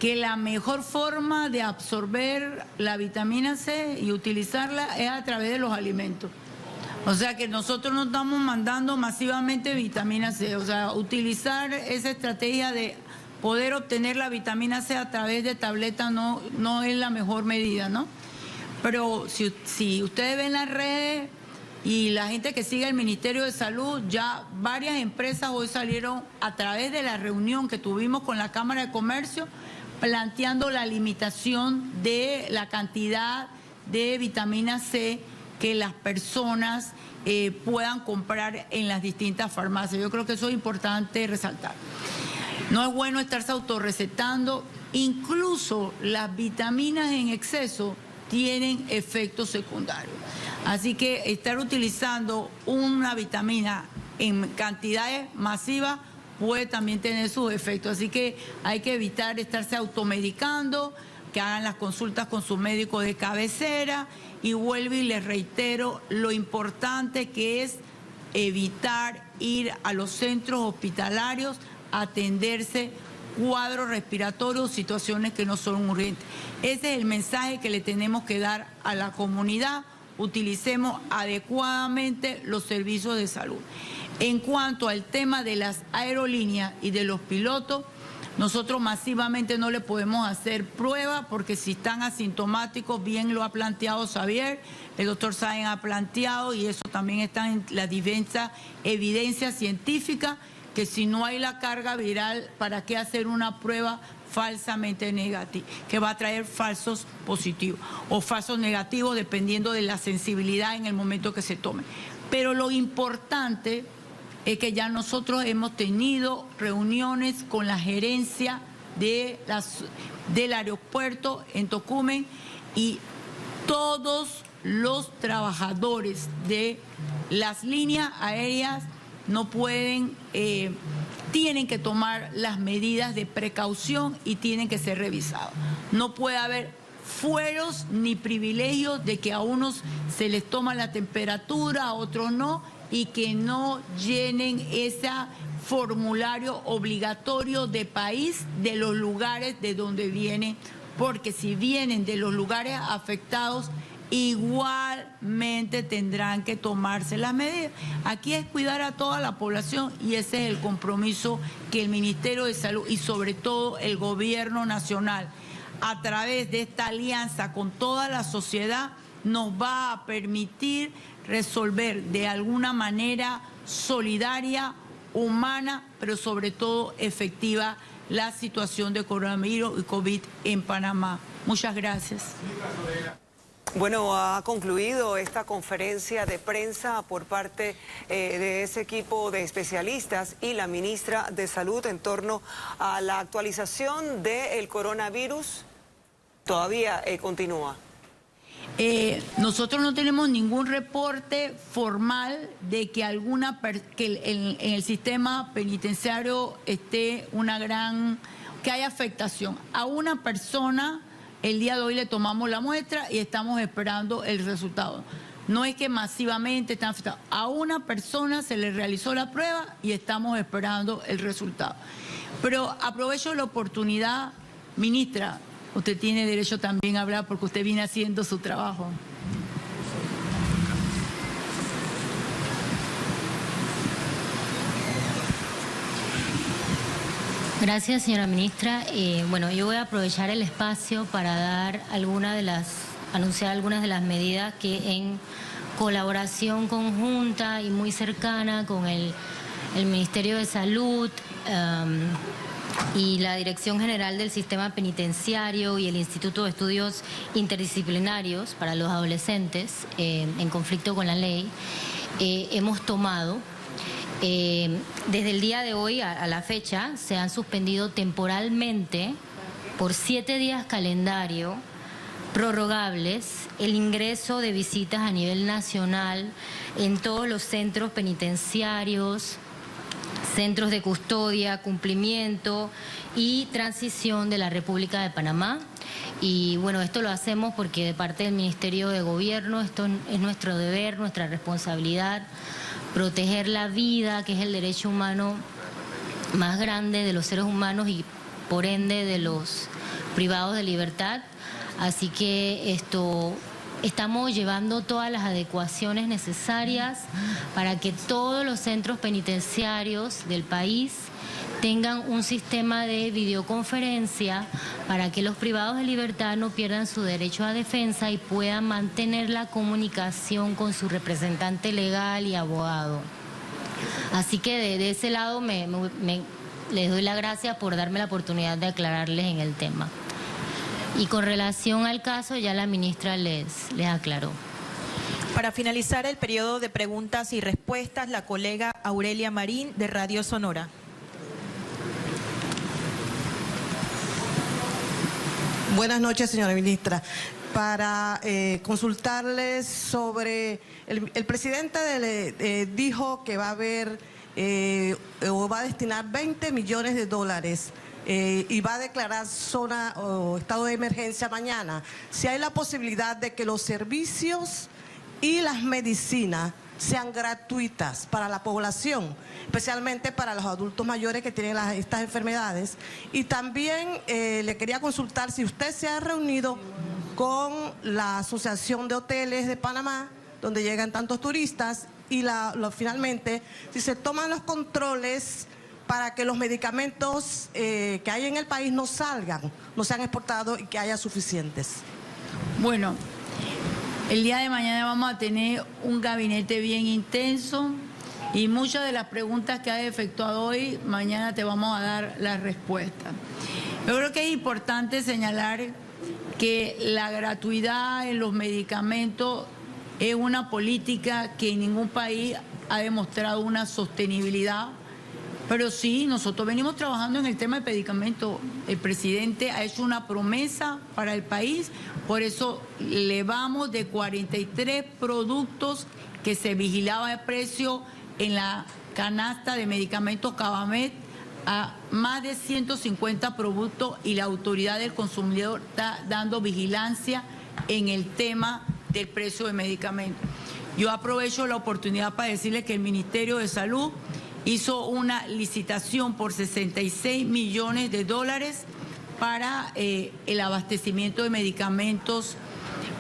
que la mejor forma de absorber la vitamina C y utilizarla es a través de los alimentos. O sea que nosotros no estamos mandando masivamente vitamina C, o sea, utilizar esa estrategia de poder obtener la vitamina C a través de tabletas no es la mejor medida, ¿no? Pero si ustedes ven las redes y la gente que sigue el Ministerio de Salud, ya varias empresas hoy salieron a través de la reunión que tuvimos con la Cámara de Comercio, planteando la limitación de la cantidad de vitamina C que las personas puedan comprar en las distintas farmacias. Yo creo que eso es importante resaltar. No es bueno estarse autorrecetando. Incluso las vitaminas en exceso tienen efectos secundarios. Así que estar utilizando una vitamina en cantidades masivas puede también tener sus efectos. Así que hay que evitar estarse automedicando, que hagan las consultas con su médico de cabecera. Y vuelvo y les reitero lo importante que es evitar ir a los centros hospitalarios a atenderse cuadros respiratorios, situaciones que no son urgentes. Ese es el mensaje que le tenemos que dar a la comunidad. Utilicemos adecuadamente los servicios de salud. En cuanto al tema de las aerolíneas y de los pilotos, Nosotros masivamente no le podemos hacer prueba porque si están asintomáticos, bien lo ha planteado Xavier, el doctor Sáenz ha planteado, y eso también está en la diversa evidencia científica, que si no hay la carga viral, ¿para qué hacer una prueba falsamente negativa, que va a traer falsos positivos o falsos negativos dependiendo de la sensibilidad en el momento que se tome? Pero lo importante es que ya nosotros hemos tenido reuniones con la gerencia del aeropuerto en Tocumen, y todos los trabajadores de las líneas aéreas no pueden, tienen que tomar las medidas de precaución y tienen que ser revisados. No puede haber fueros ni privilegios de que a unos se les toma la temperatura, a otros no, y que no llenen ese formulario obligatorio de país de los lugares de donde vienen, porque si vienen de los lugares afectados, igualmente tendrán que tomarse las medidas. Aquí es cuidar a toda la población y ese es el compromiso que el Ministerio de Salud y sobre todo el Gobierno Nacional, a través de esta alianza con toda la sociedad, nos va a permitir resolver de alguna manera solidaria, humana, pero sobre todo efectiva la situación de coronavirus y COVID en Panamá. Muchas gracias. Bueno, ha concluido esta conferencia de prensa por parte de ese equipo de especialistas y la ministra de Salud en torno a la actualización del coronavirus. Todavía continúa. Nosotros no tenemos ningún reporte formal de que en el sistema penitenciario esté que haya afectación. A una persona el día de hoy le tomamos la muestra y estamos esperando el resultado. No es que masivamente están afectados. A una persona se le realizó la prueba y estamos esperando el resultado. Pero aprovecho la oportunidad, ministra, usted tiene derecho también a hablar porque usted viene haciendo su trabajo. Gracias, señora ministra. Bueno, yo voy a aprovechar el espacio para anunciar algunas de las medidas que en colaboración conjunta y muy cercana con el Ministerio de Salud y la Dirección General del Sistema Penitenciario y el Instituto de Estudios Interdisciplinarios para los Adolescentes en conflicto con la ley, hemos tomado. Desde el día de hoy a la fecha se han suspendido temporalmente por 7 días calendario prorrogables el ingreso de visitas a nivel nacional en todos los centros penitenciarios, centros de custodia, cumplimiento y transición de la República de Panamá. Y bueno, esto lo hacemos porque de parte del Ministerio de Gobierno esto es nuestro deber, nuestra responsabilidad, proteger la vida, que es el derecho humano más grande de los seres humanos y por ende de los privados de libertad. Así que estamos llevando todas las adecuaciones necesarias para que todos los centros penitenciarios del país tengan un sistema de videoconferencia para que los privados de libertad no pierdan su derecho a defensa y puedan mantener la comunicación con su representante legal y abogado. Así que de ese lado les doy las gracias por darme la oportunidad de aclararles en el tema. Y con relación al caso, ya la ministra les aclaró. Para finalizar el periodo de preguntas y respuestas, la colega Aurelia Marín, de Radio Sonora. Buenas noches, señora ministra. Para consultarles sobre... El presidente dijo que va a haber o va a destinar 20 millones de dólares y va a declarar zona o estado de emergencia mañana. Si hay la posibilidad de que los servicios y las medicinas sean gratuitas para la población, especialmente para los adultos mayores que tienen estas enfermedades. Y también le quería consultar si usted se ha reunido con la Asociación de Hoteles de Panamá, donde llegan tantos turistas, y finalmente, si se toman los controles para que los medicamentos que hay en el país no salgan, no sean exportados y que haya suficientes? Bueno, el día de mañana vamos a tener un gabinete bien intenso y muchas de las preguntas que has efectuado hoy, mañana te vamos a dar la respuesta. Yo creo que es importante señalar que la gratuidad en los medicamentos es una política que en ningún país ha demostrado una sostenibilidad, pero sí, nosotros venimos trabajando en el tema de medicamentos. El presidente ha hecho una promesa para el país, por eso elevamos de 43 productos que se vigilaba el precio en la canasta de medicamentos Cabamed a más de 150 productos y la autoridad del consumidor está dando vigilancia en el tema del precio de medicamentos. Yo aprovecho la oportunidad para decirle que el Ministerio de Salud hizo una licitación por $66 millones para el abastecimiento de medicamentos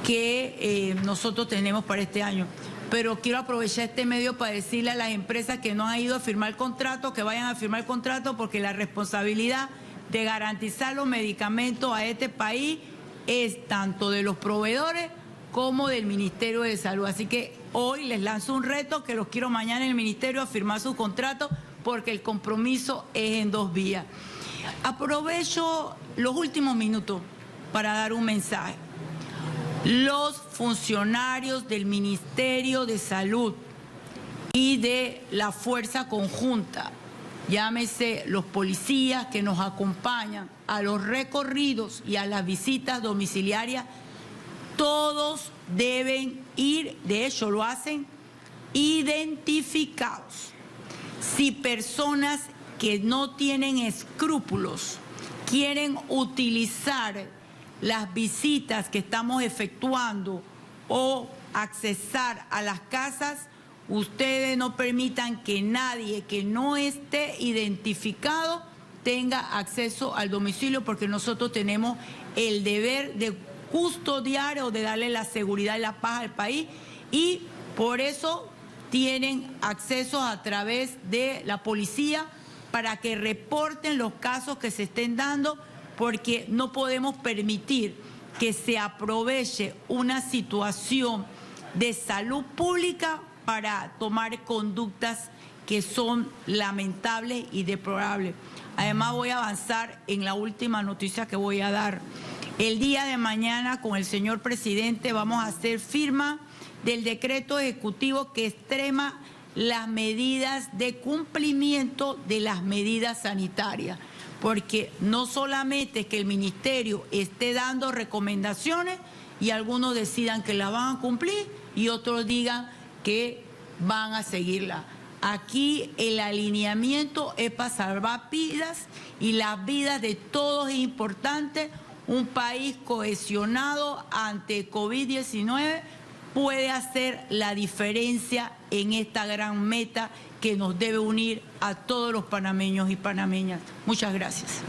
que nosotros tenemos para este año. Pero quiero aprovechar este medio para decirle a las empresas que no han ido a firmar contrato, que vayan a firmar contrato, porque la responsabilidad de garantizar los medicamentos a este país es tanto de los proveedores como del Ministerio de Salud. Así que hoy les lanzo un reto que los quiero mañana en el Ministerio a firmar sus contratos, porque el compromiso es en 2 vías. Aprovecho los últimos minutos para dar un mensaje. Los funcionarios del Ministerio de Salud y de la Fuerza Conjunta, llámese los policías que nos acompañan a los recorridos y a las visitas domiciliarias, todos deben ir, de hecho lo hacen, identificados. Si personas que no tienen escrúpulos quieren utilizar las visitas que estamos efectuando o accesar a las casas, ustedes no permitan que nadie que no esté identificado tenga acceso al domicilio, porque nosotros tenemos el deber de custodiar o de darle la seguridad y la paz al país, y por eso tienen acceso a través de la policía para que reporten los casos que se estén dando, porque no podemos permitir que se aproveche una situación de salud pública para tomar conductas que son lamentables y deplorables. Además, voy a avanzar en la última noticia que voy a dar. El día de mañana, con el señor presidente, vamos a hacer firma del decreto ejecutivo que extrema las medidas de cumplimiento de las medidas sanitarias, porque no solamente es que el ministerio esté dando recomendaciones y algunos decidan que las van a cumplir y otros digan que van a seguirlas. Aquí el alineamiento es para salvar vidas, y las vidas de todos es importante. Un país cohesionado ante COVID-19 puede hacer la diferencia en esta gran meta que nos debe unir a todos los panameños y panameñas. Muchas gracias.